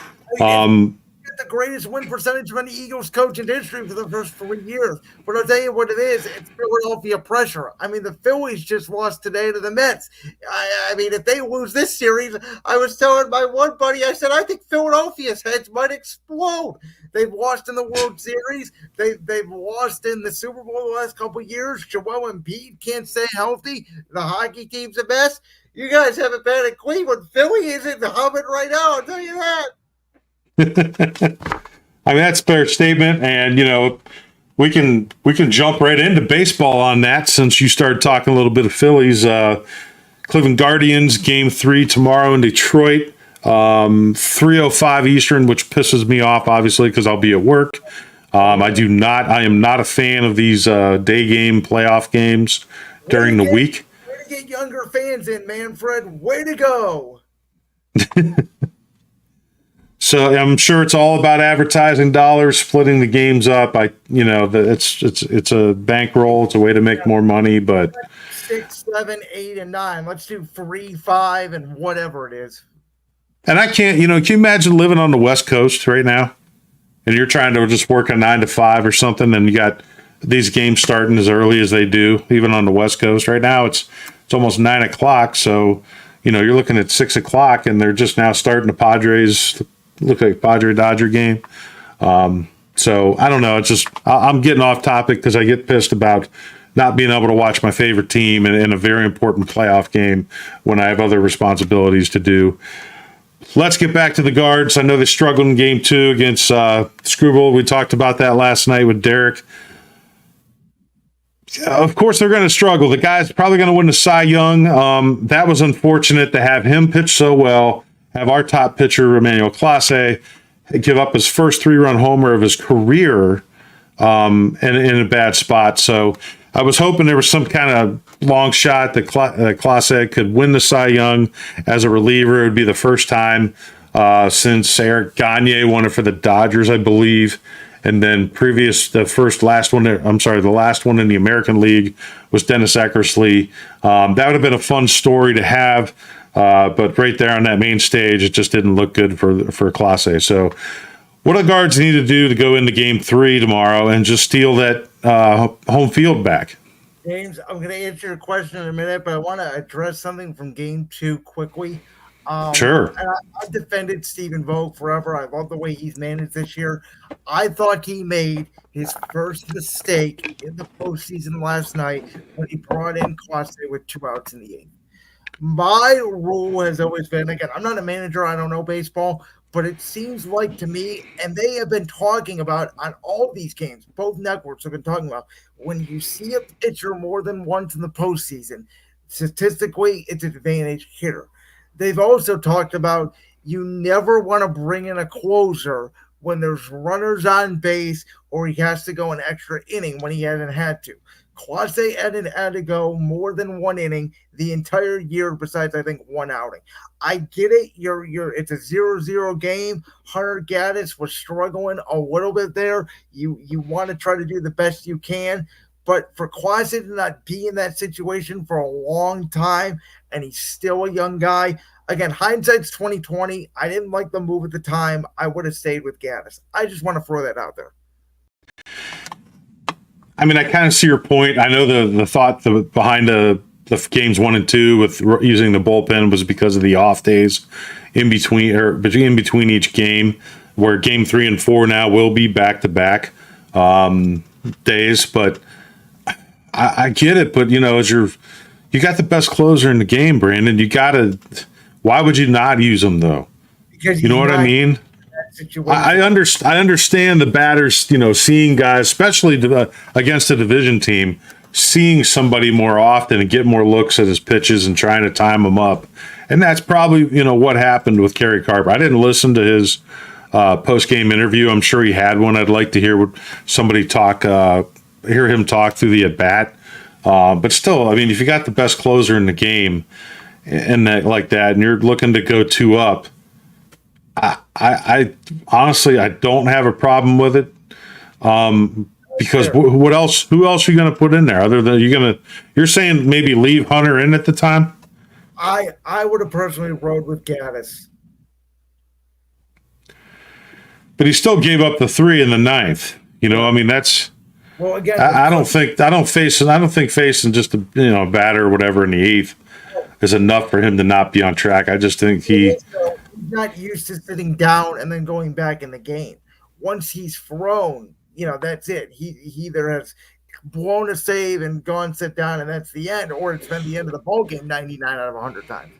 The greatest win percentage of any Eagles coach in history for the first 3 years. But I'll tell you what it is. It's Philadelphia pressure. I mean, the Phillies just lost today to the Mets. I mean, if they lose this series, I was telling my one buddy, I said, I think Philadelphia's heads might explode. They've lost in the World Series. They've lost in the Super Bowl the last couple of years. Joel Embiid can't stay healthy. The hockey team's a mess. You guys haven't been in Cleveland. Philly isn't humming right now, I'll tell you that. I mean, that's a fair statement, and we can jump right into baseball on that since you started talking a little bit of Phillies. Cleveland Guardians Game 3 tomorrow in Detroit, 3:05 Eastern, which pisses me off obviously because I'll be at work. I am not a fan of these day game playoff games during the week. Way to get younger fans in, Manfred. Way to go. So I'm sure it's all about advertising dollars, splitting the games up. It's a bankroll. It's a way to make more money, but 6, 7, 8, and 9. Let's do 3, 5, and whatever it is. and I can't. Can you imagine living on the West Coast right now, and you're trying to just work a 9 to 5 or something, and you got these games starting as early as they do, even on the West Coast right now. It's almost 9 o'clock, so you're looking at 6 o'clock, and they're just now starting the Padres. Look like Padre Dodger game. So I don't know. It's just I'm getting off topic because I get pissed about not being able to watch my favorite team in a very important playoff game when I have other responsibilities to do. Let's get back to the guards. I know they struggled in game 2 against Screwball. We talked about that last night with Derek. Of course, they're going to struggle. The guy's probably going to win the Cy Young. That was unfortunate to have him pitch so well, have our top pitcher, Emmanuel Clase, give up his first 3-run homer of his career in a bad spot. So I was hoping there was some kind of long shot that Clase could win the Cy Young as a reliever. It would be the first time since Eric Gagne won it for the Dodgers, I believe. And then the last one in the American League was Dennis Eckersley. That would have been a fun story to have. But right there on that main stage, it just didn't look good for Clase. So what do the guards need to do to go into game 3 tomorrow and just steal that home field back? James, I'm going to answer your question in a minute, but I want to address something from game 2 quickly. Sure. And I defended Stephen Vogt forever. I love the way he's managed this year. I thought he made his first mistake in the postseason last night when he brought in Clase with 2 outs in the 8th. My rule has always been, again, I'm not a manager, I don't know baseball, but it seems like to me, and they have been talking about on all these games, both networks have been talking about, when you see a pitcher more than once in the postseason, statistically, it's an advantage hitter. They've also talked about you never want to bring in a closer when there's runners on base or he has to go an extra inning when he hasn't had to. Clase had to go more than 1 inning the entire year, besides I think 1 outing. I get it. It's a 0-0 game. Hunter Gaddis was struggling a little bit there. You want to try to do the best you can, but for Clase to not be in that situation for a long time, and he's still a young guy. Again, hindsight's 2020. I didn't like the move at the time. I would have stayed with Gaddis. I just want to throw that out there. I mean, I kind of see your point. I know the thought behind the games 1 and 2 with using the bullpen was because of the off days in between each game, where game 3 and 4 now will be back-to-back days. But I get it. But as you got the best closer in the game, Brandon. Why would you not use him though? Because you know what I mean. I understand the batters, seeing guys, especially against a division team, seeing somebody more often and get more looks at his pitches and trying to time them up. And that's probably, what happened with Kerry Carper. I didn't listen to his post-game interview. I'm sure he had one. I'd like to hear hear him talk through the at-bat. But still, I mean, if you got the best closer in the game and that like that, and you're looking to go 2 up, I honestly, I don't have a problem with it. Because what else? Who else are you going to put in there other than you're saying maybe leave Hunter in at the time? I would have personally rode with Gaddis. But he still gave up the 3 in the 9th. I mean, that's, well, again, I don't think facing just a batter or whatever in the 8th is enough for him to not be on track. I just think he's not used to sitting down and then going back in the game. Once he's thrown, that's it. He either has blown a save and gone sit down, and that's the end, or it's been the end of the ball game 99 out of 100 times.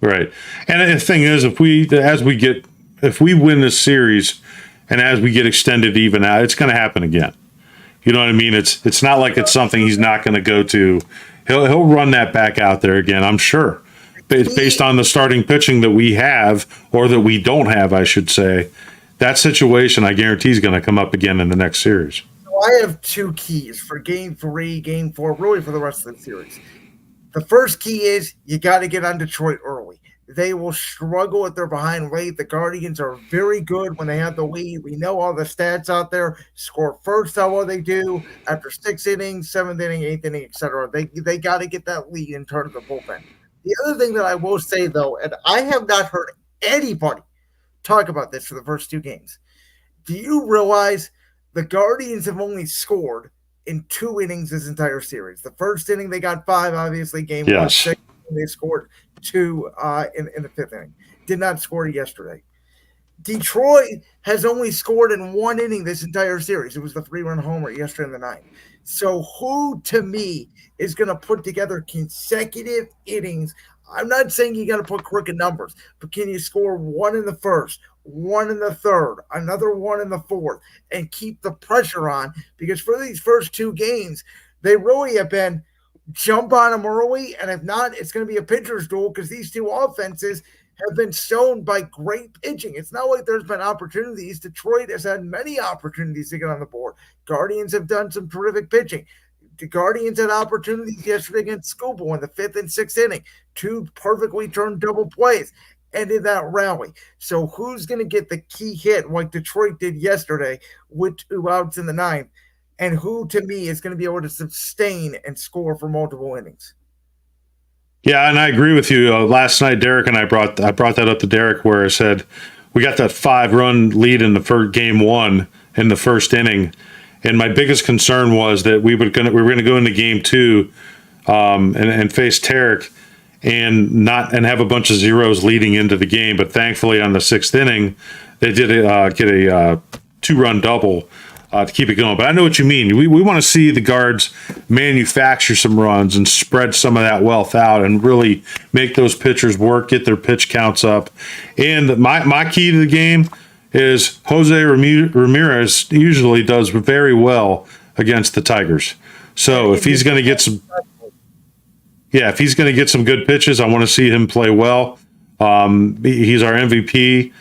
Right. And the thing is, if we win this series and as we get extended even out, it's going to happen again. You know what I mean? It's not like it's something he's not going to go to. He'll run that back out there again, I'm sure. Based on the starting pitching that we have, or that we don't have, I should say, that situation, I guarantee, is going to come up again in the next series. So I have 2 keys for game 3, game 4, really for the rest of the series. The first key is you got to get on Detroit early. they will struggle if they're behind late. The Guardians are very good when they have the lead. We know all the stats out there. Score first, how well they do after 6 innings, 7th inning, 8th inning, etc. They got to get that lead in terms of the bullpen. The other thing that I will say though, and I have not heard anybody talk about this for the first 2 games. Do you realize the Guardians have only scored in 2 innings this entire series? The first inning they got 5, obviously game 1. Yes. Second, they scored 2 in the 5th inning. Did not score yesterday. Detroit has only scored in 1 inning this entire series. It was the 3-run homer yesterday in the 9th. So who, to me, is going to put together consecutive innings? I'm not saying you got to put crooked numbers, but can you score 1 in the first, 1 in the third, another 1 in the fourth, and keep the pressure on? Because for these first 2 games, they really have been jump on them early, and if not, it's going to be a pitcher's duel because these 2 offenses have been shown by great pitching. It's not like there's been opportunities. Detroit has had many opportunities to get on the board. Guardians have done some terrific pitching. The Guardians had opportunities yesterday against Scooball in the 5th and 6th inning. 2 perfectly turned double plays ended that rally. So who's going to get the key hit like Detroit did yesterday with 2 outs in the 9th? And who, to me, is going to be able to sustain and score for multiple innings? Yeah, and I agree with you. Last night, Derek and I brought that up to Derek, where I said we got that 5-run lead in the first game 1 in the first inning, and my biggest concern was that we were going to go into game 2 and face Tarek and have a bunch of zeros leading into the game. But thankfully, on the 6th inning, they did get a 2-run double to keep it going. But I know what you mean. We want to see the Guards manufacture some runs and spread some of that wealth out and really make those pitchers work, get their pitch counts up. And my key to the game is Jose Ramirez usually does very well against the Tigers. So if he's going to get some good pitches, I want to see him play well. He's our MVP.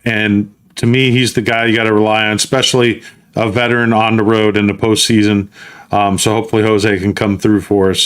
And to me, he's the guy you got to rely on, especially a veteran on the road in the postseason. So hopefully Jose can come through for us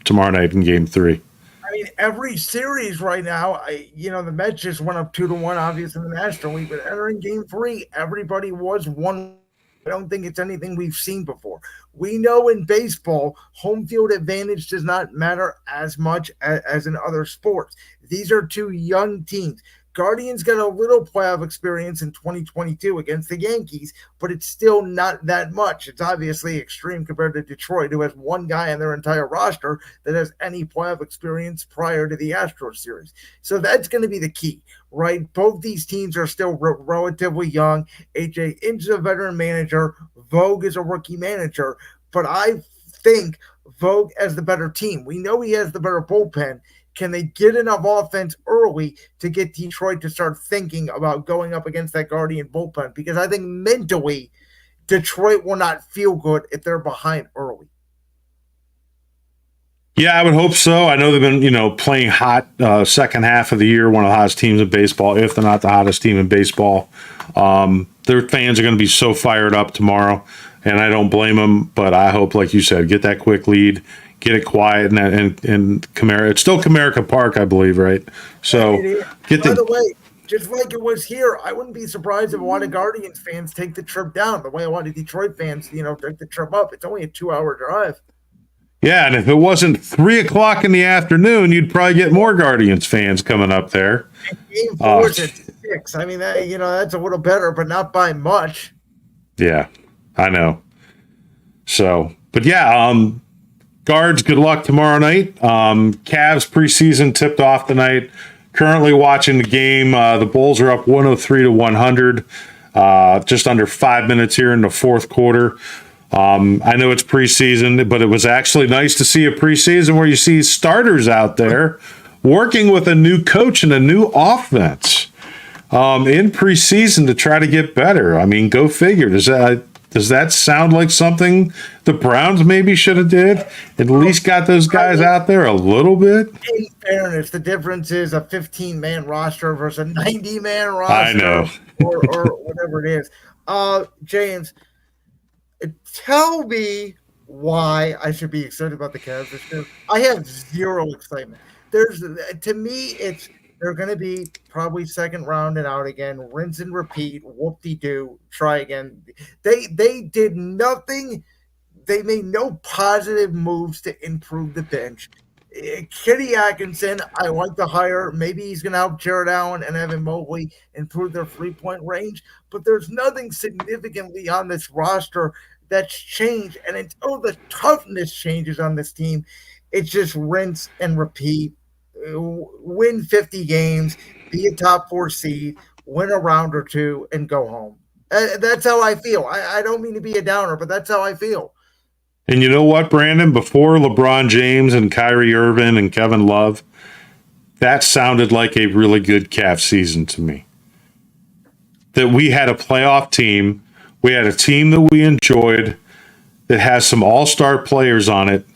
tomorrow night in Game 3. I mean, every series right now, the Mets just went up 2-1, obviously, in the National League. But entering Game 3, everybody was 1. I don't think it's anything we've seen before. We know in baseball, home field advantage does not matter as much as in other sports. These are 2 young teams. Guardians got a little playoff experience in 2022 against the Yankees, but it's still not that much. It's obviously extreme compared to Detroit, who has 1 guy on their entire roster that has any playoff experience prior to the Astros series. So that's going to be the key, right? Both these teams are still relatively young. AJ Hinch is a veteran manager. Vogue is a rookie manager, but I think Vogue has the better team. We know he has the better bullpen. Can they get enough offense early to get Detroit to start thinking about going up against that Guardian bullpen? Because I think mentally, Detroit will not feel good if they're behind early. Yeah, I would hope so. I know they've been, playing hot second half of the year, one of the hottest teams in baseball, if they're not the hottest team in baseball. Their fans are going to be so fired up tomorrow, and I don't blame them. But I hope, like you said, get that quick lead. Get it quiet and Comerica. It's still Comerica Park, I believe, right? So By the way, just like it was here, I wouldn't be surprised if a lot of Guardians fans take the trip down the way a lot of Detroit fans, take the trip up. It's only a 2-hour drive. Yeah, and if it wasn't 3:00 in the afternoon, you'd probably get more Guardians fans coming up there. And Game 4 is at 6. I mean, that's a little better, but not by much. Yeah, I know. So, but yeah, Guards, good luck tomorrow night. Cavs preseason tipped off tonight. Currently watching the game. The Bulls are up 103-100. Just under 5 minutes here in the fourth quarter. I know it's preseason, but it was actually nice to see a preseason where you see starters out there working with a new coach and a new offense in preseason to try to get better. I mean, go figure. Does that sound like something the Browns maybe should have did? At least got those guys out there a little bit? In fairness, the difference is a 15-man roster versus a 90-man roster. I know. or whatever it is. James, tell me why I should be excited about the Cavs this year. I have zero excitement. to me, they're going to be probably second round and out again, rinse and repeat, whoop-de-doo, try again. They did nothing. They made no positive moves to improve the bench. Kenny Atkinson, I like the hire. Maybe he's going to help Jared Allen and Evan Mobley improve their 3-point range, but there's nothing significantly on this roster that's changed. And until the toughness changes on this team, it's just rinse and repeat. Win 50 games, be a top 4 seed, win a round or two, and go home. That's how I feel. I don't mean to be a downer, but that's how I feel. And you know what, Brandon? Before LeBron James and Kyrie Irving and Kevin Love, that sounded like a really good Cavs season to me. That we had a playoff team. We had a team that we enjoyed that has some all-star players on it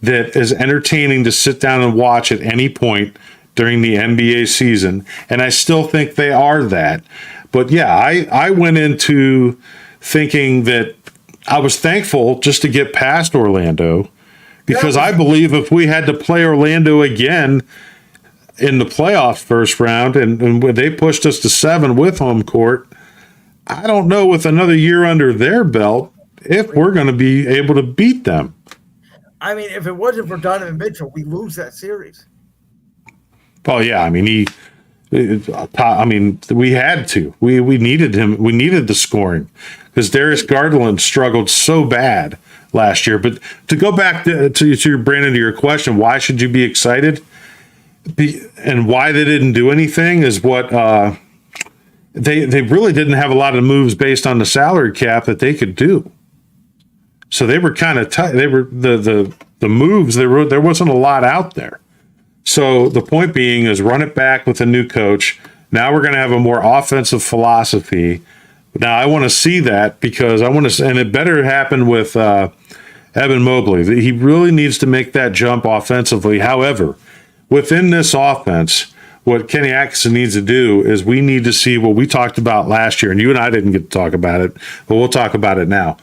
that is entertaining to sit down and watch at any point during the NBA season. And I still think they are that. But yeah, I went into thinking that I was thankful just to get past Orlando, because I believe if we had to play Orlando again in the playoffs first round and when they pushed us to 7 with home court, I don't know, with another year under their belt, if we're going to be able to beat them. I mean, if it wasn't for Donovan Mitchell, we lose that series. Well, yeah, I mean, we had to. We needed him. We needed the scoring because Darius Garland struggled so bad last year. But to go back to Brandon, to your question, why should you be excited? And why they didn't do anything is what they really didn't have a lot of moves based on the salary cap that they could do. So they were kind of tight. They were the moves. There wasn't a lot out there. So the point being is run it back with a new coach. Now we're going to have a more offensive philosophy. Now I want to see that because I want to, and it better happen with Evan Mobley. He really needs to make that jump offensively. However, within this offense, what Kenny Atkinson needs to do is we need to see what we talked about last year, and you and I didn't get to talk about it, but we'll talk about it now,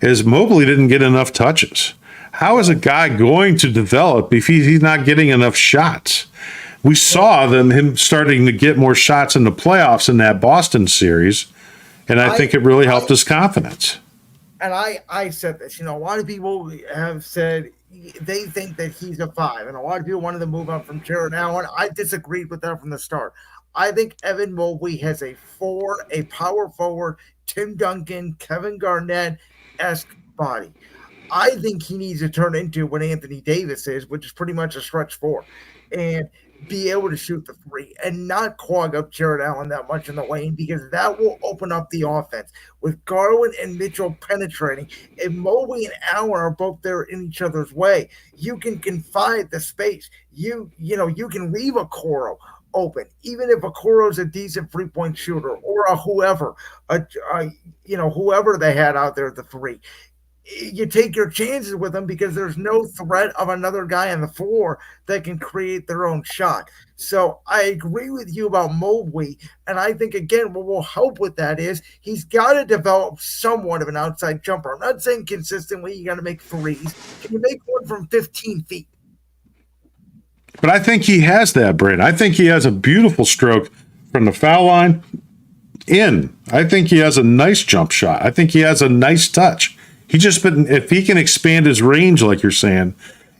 is Mobley didn't get enough touches. How is a guy going to develop if he's not getting enough shots? We saw him starting to get more shots in the playoffs in that Boston series, and I think it really helped his confidence. And I said this, a lot of people have said they think that he's a 5, and a lot of people wanted to move on from Jared Allen. I disagreed with that from the start. I think Evan Mobley has a 4, a power forward, Tim Duncan, Kevin Garnett-esque body. I think he needs to turn into what Anthony Davis is, which is pretty much a stretch 4, and be able to shoot the 3 and not clog up Jared Allen that much in the lane, because that will open up the offense. With Garland and Mitchell penetrating, if Mobley and Allen are both there in each other's way, you can confine the space. You can leave Okoro open, even if Okoro's a decent 3-point shooter or a whoever they had out there at the 3. You take your chances with them because there's no threat of another guy on the floor that can create their own shot. So I agree with you about Mobley, and I think, again, what will help with that is he's got to develop somewhat of an outside jumper. I'm not saying consistently you got to make threes. Can you make one from 15 feet? But I think he has that, Brent. I think he has a beautiful stroke from the foul line in. I think he has a nice jump shot. I think he has a nice touch. If he can expand his range, like you're saying,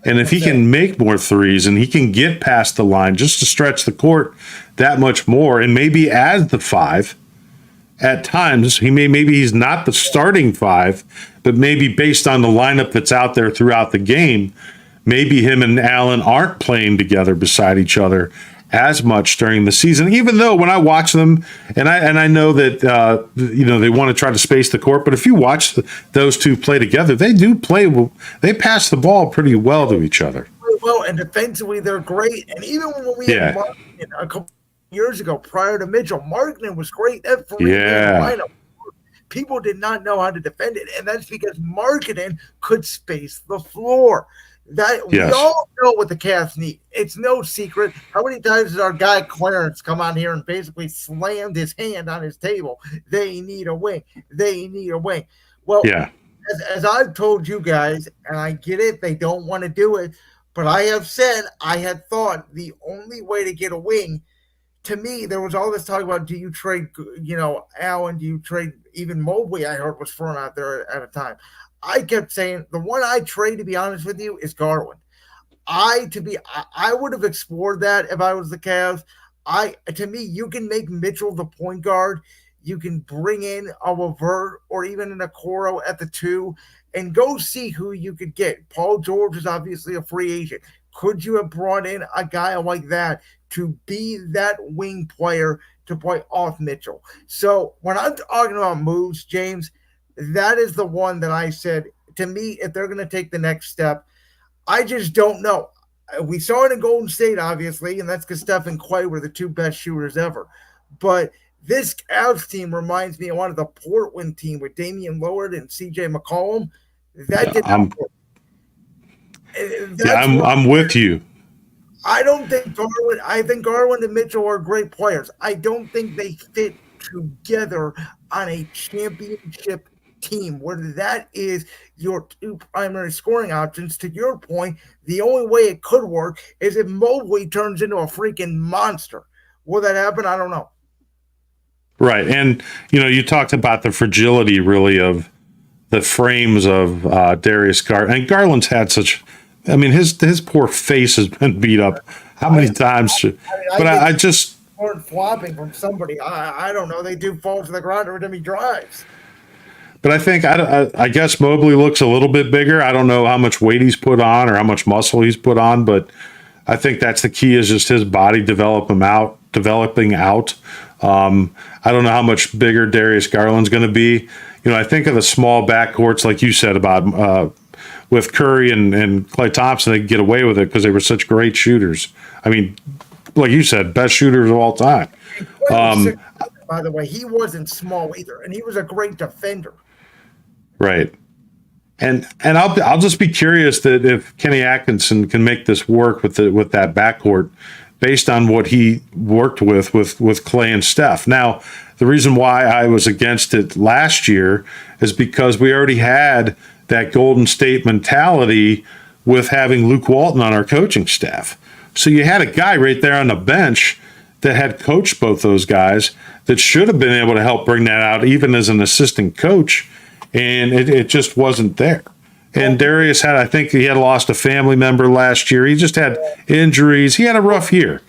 and if he can make more threes and he can get past the line just to stretch the court that much more, and maybe as the 5 at times, maybe he's not the starting 5, but maybe based on the lineup that's out there throughout the game, maybe him and Allen aren't playing together beside each other as much during the season, even though when I watch them, and I know that they want to try to space the court, but if you watch those two play together, they pass the ball pretty well to each other. Well, and defensively they're great. And even when we had Markkanen a couple years ago prior to Mitchell, Markkanen was great. That lineup, people did not know how to defend it, and that's because Markkanen could space the floor. We all know what the Cavs need. It's no secret. How many times has our guy Clarence come on here and basically slammed his hand on his table? They need a wing. They need a wing. Well, as I've told you guys, and I get it, they don't want to do it. But I have said, I had thought the only way to get a wing, to me, there was all this talk about, do you trade, Allen, do you trade even Mobley, I heard was thrown out there at a time. I kept saying the one I trade, to be honest with you, is Garland. I would have explored that if I was the Cavs. To me, you can make Mitchell the point guard. You can bring in a Levert or even an Okoro at the 2 and go see who you could get. Paul George is obviously a free agent. Could you have brought in a guy like that to be that wing player to play off Mitchell? So when I'm talking about moves, James, that is the one that I said, to me, if they're going to take the next step, I just don't know. We saw it in Golden State, obviously, and that's because Steph and Clay were the 2 best shooters ever. But this Cavs team reminds me of one of the Portland team with Damian Lillard and CJ McCollum. That did not work. I'm with you. I don't think Garland. I think Garland and Mitchell are great players. I don't think they fit together on a championship team where that is your 2 primary scoring options. To your point, the only way it could work is if Mobley turns into a freaking monster. Will that happen? I don't know. Right. And, you talked about the fragility, really, of the frames of Darius Garland. And Garland's had his poor face has been beat up how many times? I just weren't flopping from somebody. I don't know. They do fall to the ground every time he drives. But I think I guess Mobley looks a little bit bigger. I don't know how much weight he's put on or how much muscle he's put on, but I think that's the key, is just his body developing out. I don't know how much bigger Darius Garland's going to be. I think of the small backcourts, like you said, about with Curry and Klay Thompson, they could get away with it because they were such great shooters. I mean, like you said, best shooters of all time. By the way, he wasn't small either, and he was a great defender. Right. And I'll just be curious that if Kenny Atkinson can make this work with that backcourt based on what he worked with Klay and Steph. Now, the reason why I was against it last year is because we already had that Golden State mentality with having Luke Walton on our coaching staff. So you had a guy right there on the bench that had coached both those guys that should have been able to help bring that out even as an assistant coach, and it just wasn't there. And Darius I think he had lost a family member last year. He just had injuries. He had a rough year.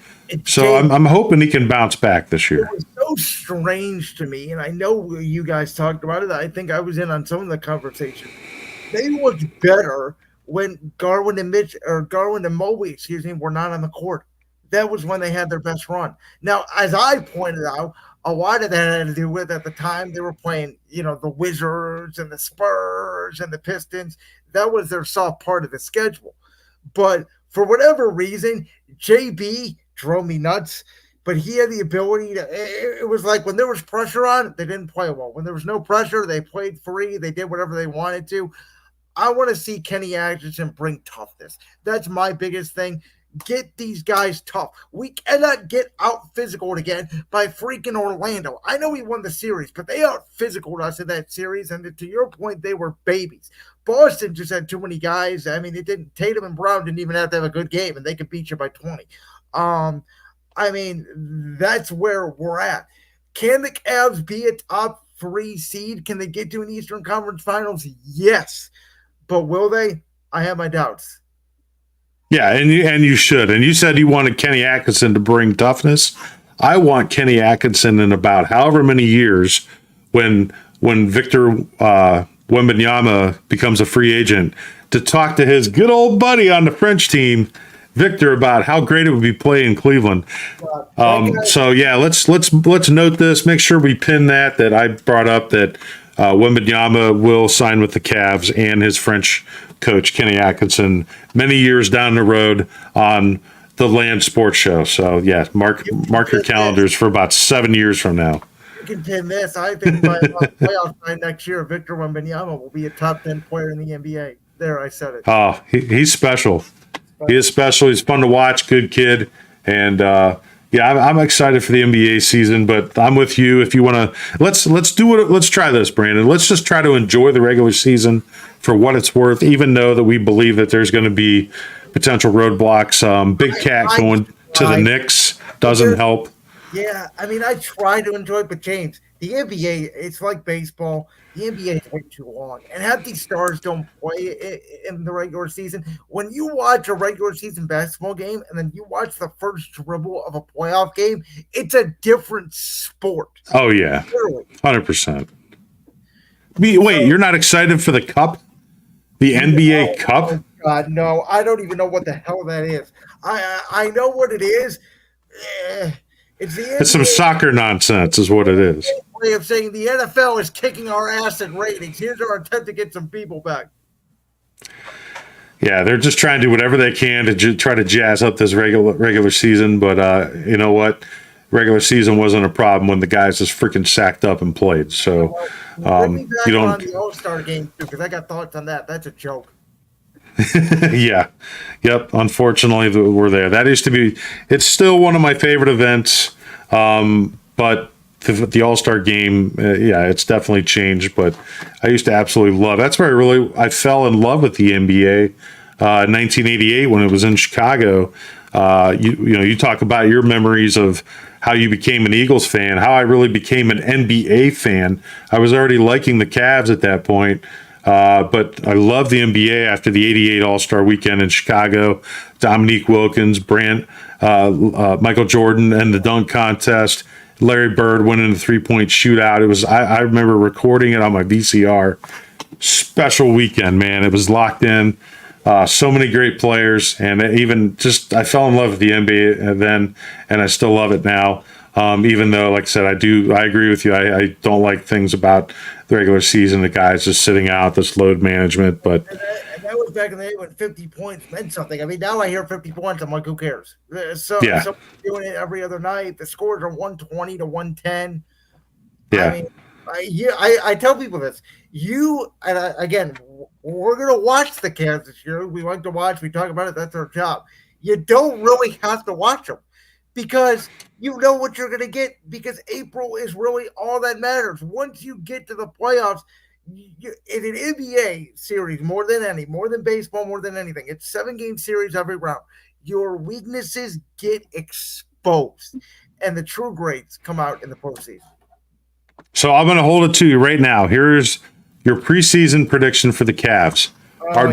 So I'm hoping he can bounce back this year. It was so strange to me, and I know you guys talked about it. I think I was in on some of the conversation. They looked better when Garland and Mobley, were not on the court. That was when they had their best run. Now, as I pointed out, a lot of that had to do with, at the time, they were playing, the Wizards and the Spurs and the Pistons. That was their soft part of the schedule. But for whatever reason, JB drove me nuts. But he had the ability to – it was like when there was pressure on, they didn't play well. When there was no pressure, they played free. They did whatever they wanted to. I want to see Kenny Atkinson bring toughness. That's my biggest thing. Get these guys tough. We cannot get out physical again by freaking Orlando. I know we won the series, but they out physical us in that series. And to your point, they were babies. Boston just had too many guys. I mean, Tatum and Brown didn't even have to have a good game, and they could beat you by 20. That's where we're at. Can the Cavs be a top 3 seed? Can they get to an Eastern Conference Finals? Yes. But will they? I have my doubts. Yeah, and you should. And you said you wanted Kenny Atkinson to bring toughness. I want Kenny Atkinson in about however many years, when Victor Wembanyama becomes a free agent, to talk to his good old buddy on the French team, Victor, about how great it would be playing Cleveland. So yeah, let's note this. Make sure we pin that I brought up that Wembanyama will sign with the Cavs and his French coach Kenny Atkinson many years down the road on the Land Sports Show. So yeah, mark your calendars for about 7 years from now. You can pin this. I think by playoff time next year, Victor Wembanyama will be a top 10 player in the NBA. There, I said it. Oh, he's special. He is special. He's fun to watch. Good kid. And I'm excited for the NBA season, but I'm with you. If you want to, let's do it. Let's try this, Brandon. Let's just try to enjoy the regular season for what it's worth, even though that we believe that there's going to be potential roadblocks. Big Cat going to the Knicks doesn't help. Yeah, I mean, I try to enjoy it, but James, the NBA, it's like baseball. The NBA is way too long, and half these stars don't play in the regular season. When you watch a regular season basketball game and then you watch the first dribble of a playoff game, it's a different sport. Oh, yeah. 100%. Wait, you're not excited for the Cup? The NBA Cup? Oh, God, no. I don't even know what the hell that is. I know what it is. It's some soccer nonsense is what it is. Way of saying the NFL is kicking our ass in ratings. Here's our attempt to get some people back. Yeah, they're just trying to do whatever they can to try to jazz up this regular season. But you know what? Regular season wasn't a problem when the guys just freaking sacked up and played. So you don't on the All-Star game too, because I got thoughts on that. That's a joke. Yeah. Yep. Unfortunately, we're there. That used to be. It's still one of my favorite events. But the All-Star game, yeah, it's definitely changed. But I used to absolutely love. That's where I fell in love with the NBA. In 1988 when it was in Chicago. You talk about your memories of how you became an Eagles fan, how I really became an NBA fan. I was already liking the Cavs at that point. But I love the NBA after the 88 All-Star weekend in Chicago. Dominique Wilkins, Michael Jordan, and the dunk contest. Larry Bird winning the three-point shootout. I remember recording it on my VCR. Special weekend, man. It was locked in. So many great players, and I fell in love with the NBA then, and I still love it now. Even though, like I said, I agree with you. I don't like things about the regular season, the guys just sitting out, this load management. But and that was back in the day when 50 points meant something. I mean, now I hear 50 points, I'm like, who cares? So doing it every other night. The scores are 120 to 110. Yeah. I mean, I tell people this. Again, we're going to watch the Cavs this year. We like to watch. We talk about it. That's our job. You don't really have to watch them because you know what you're going to get because April is really all that matters. Once you get to the playoffs, in an NBA series, more than baseball, more than anything, it's 7-game series every round. Your weaknesses get exposed, and the true greats come out in the postseason. So I'm going to hold it to you right now. Here's your preseason prediction for the Cavs.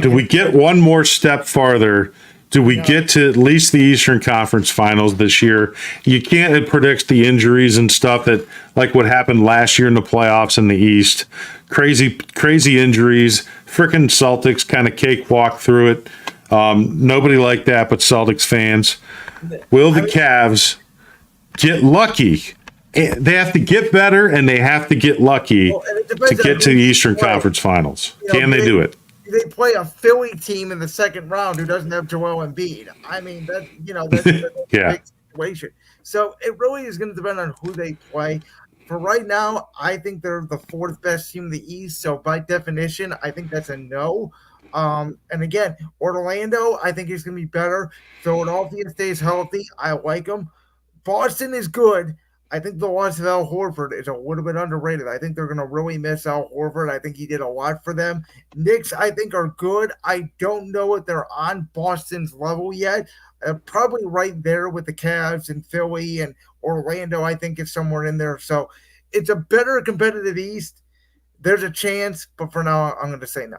Do we get one more step farther? Do we get to at least the Eastern Conference Finals this year? You can't predict the injuries and stuff that, like what happened last year in the playoffs in the East. Crazy injuries. Frickin' Celtics kind of cakewalk through it. Nobody liked that but Celtics fans. Will the Cavs get lucky? They have to get better, and they have to get lucky to get to the Eastern Conference Finals. Can they do it? They play a Philly team in the second round who doesn't have Joel Embiid. I mean, that's a big situation. So it really is going to depend on who they play. For right now, I think they're the fourth best team in the East. So by definition, I think that's a no. And again, Orlando, I think is going to be better. Philadelphia stays healthy. I like them. Boston is good. I think the loss of Al Horford is a little bit underrated. I think they're going to really miss Al Horford. I think he did a lot for them. Knicks, I think, are good. I don't know if they're on Boston's level yet. Probably right there with the Cavs and Philly and Orlando, I think, is somewhere in there. So it's a better competitive East. There's a chance, but for now, I'm going to say no.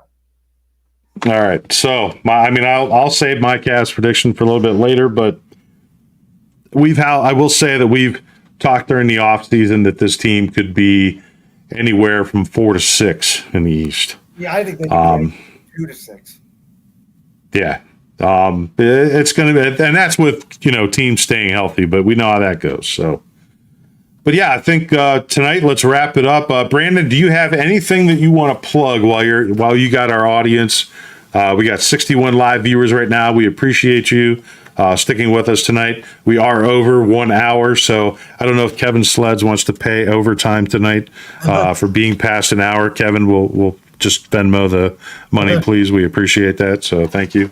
All right. So, I'll save my Cavs prediction for a little bit later, but I will say that we've talked during the offseason that this team could be anywhere from 4 to 6 in the East. Yeah, I think they could be 2 to 6. Yeah. It's going to be, and that's with, teams staying healthy, but we know how that goes. So, but yeah, I think tonight, let's wrap it up. Brandon, do you have anything that you want to plug while you got our audience? We got 61 live viewers right now. We appreciate you sticking with us tonight. We are over 1 hour, so I don't know if Kevin Sleds wants to pay overtime tonight for being past an hour. Kevin, we'll just Venmo the money, please. We appreciate that, so thank you.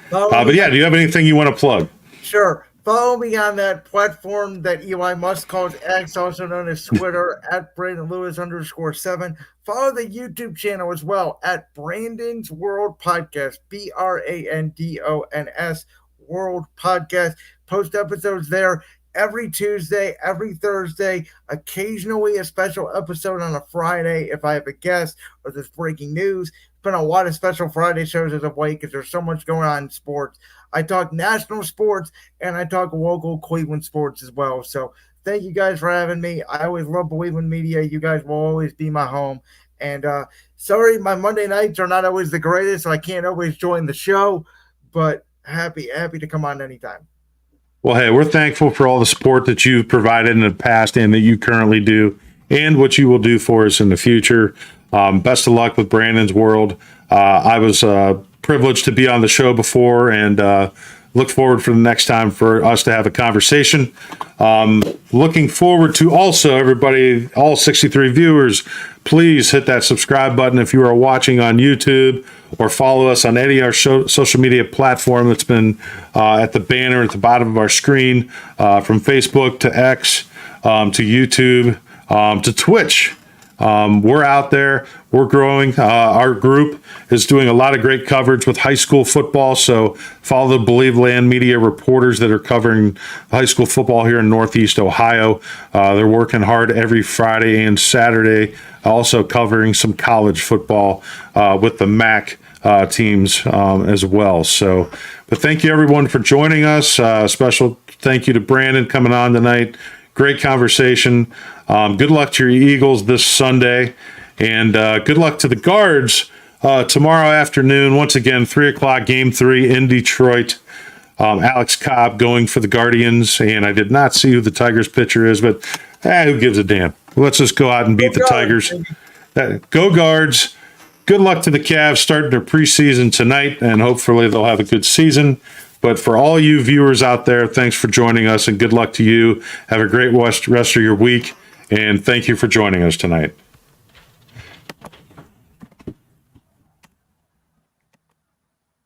But yeah, do you have anything you want to plug? Sure. Follow me on that platform that Eli Musk calls X, also known as Twitter, at Brandon Lewis _7. Follow the YouTube channel as well at Brandon's World Podcast, BRANDONS World Podcast. Post episodes there every Tuesday, every Thursday, occasionally a special episode on a Friday if I have a guest or there's breaking news. Been a lot of special Friday shows as of late because there's so much going on in sports. I talk national sports and I talk local Cleveland sports as well. So thank you guys for having me. I always love Cleveland media. You guys will always be my home. And sorry, my Monday nights are not always the greatest, so I can't always join the show, but happy to come on anytime. Well, hey, we're thankful for all the support that you've provided in the past and that you currently do and what you will do for us in the future. Best of luck with Brandon's World. I was privileged to be on the show before and look forward for the next time for us to have a conversation. Looking forward to also everybody, all 63 viewers, please hit that subscribe button if you are watching on YouTube or follow us on any of our social media platform that's been at the banner at the bottom of our screen, from Facebook to X to YouTube to Twitch. We're out there. We're growing. Our group is doing a lot of great coverage with high school football. So follow the Believe Land Media reporters that are covering high school football here in Northeast Ohio. They're working hard every Friday and Saturday, also covering some college football with the MAC teams as well. So, but thank you everyone for joining us. Special thank you to Brandon coming on tonight. Great conversation. Good luck to your Eagles this Sunday, and good luck to the Guards tomorrow afternoon. Once again, 3:00, Game 3 in Detroit. Alex Cobb going for the Guardians, and I did not see who the Tigers pitcher is, but who gives a damn? Let's just go out and beat the Tigers. Go Guards. Good luck to the Cavs starting their preseason tonight, and hopefully they'll have a good season. But for all you viewers out there, thanks for joining us and good luck to you. Have a great rest of your week, and thank you for joining us tonight.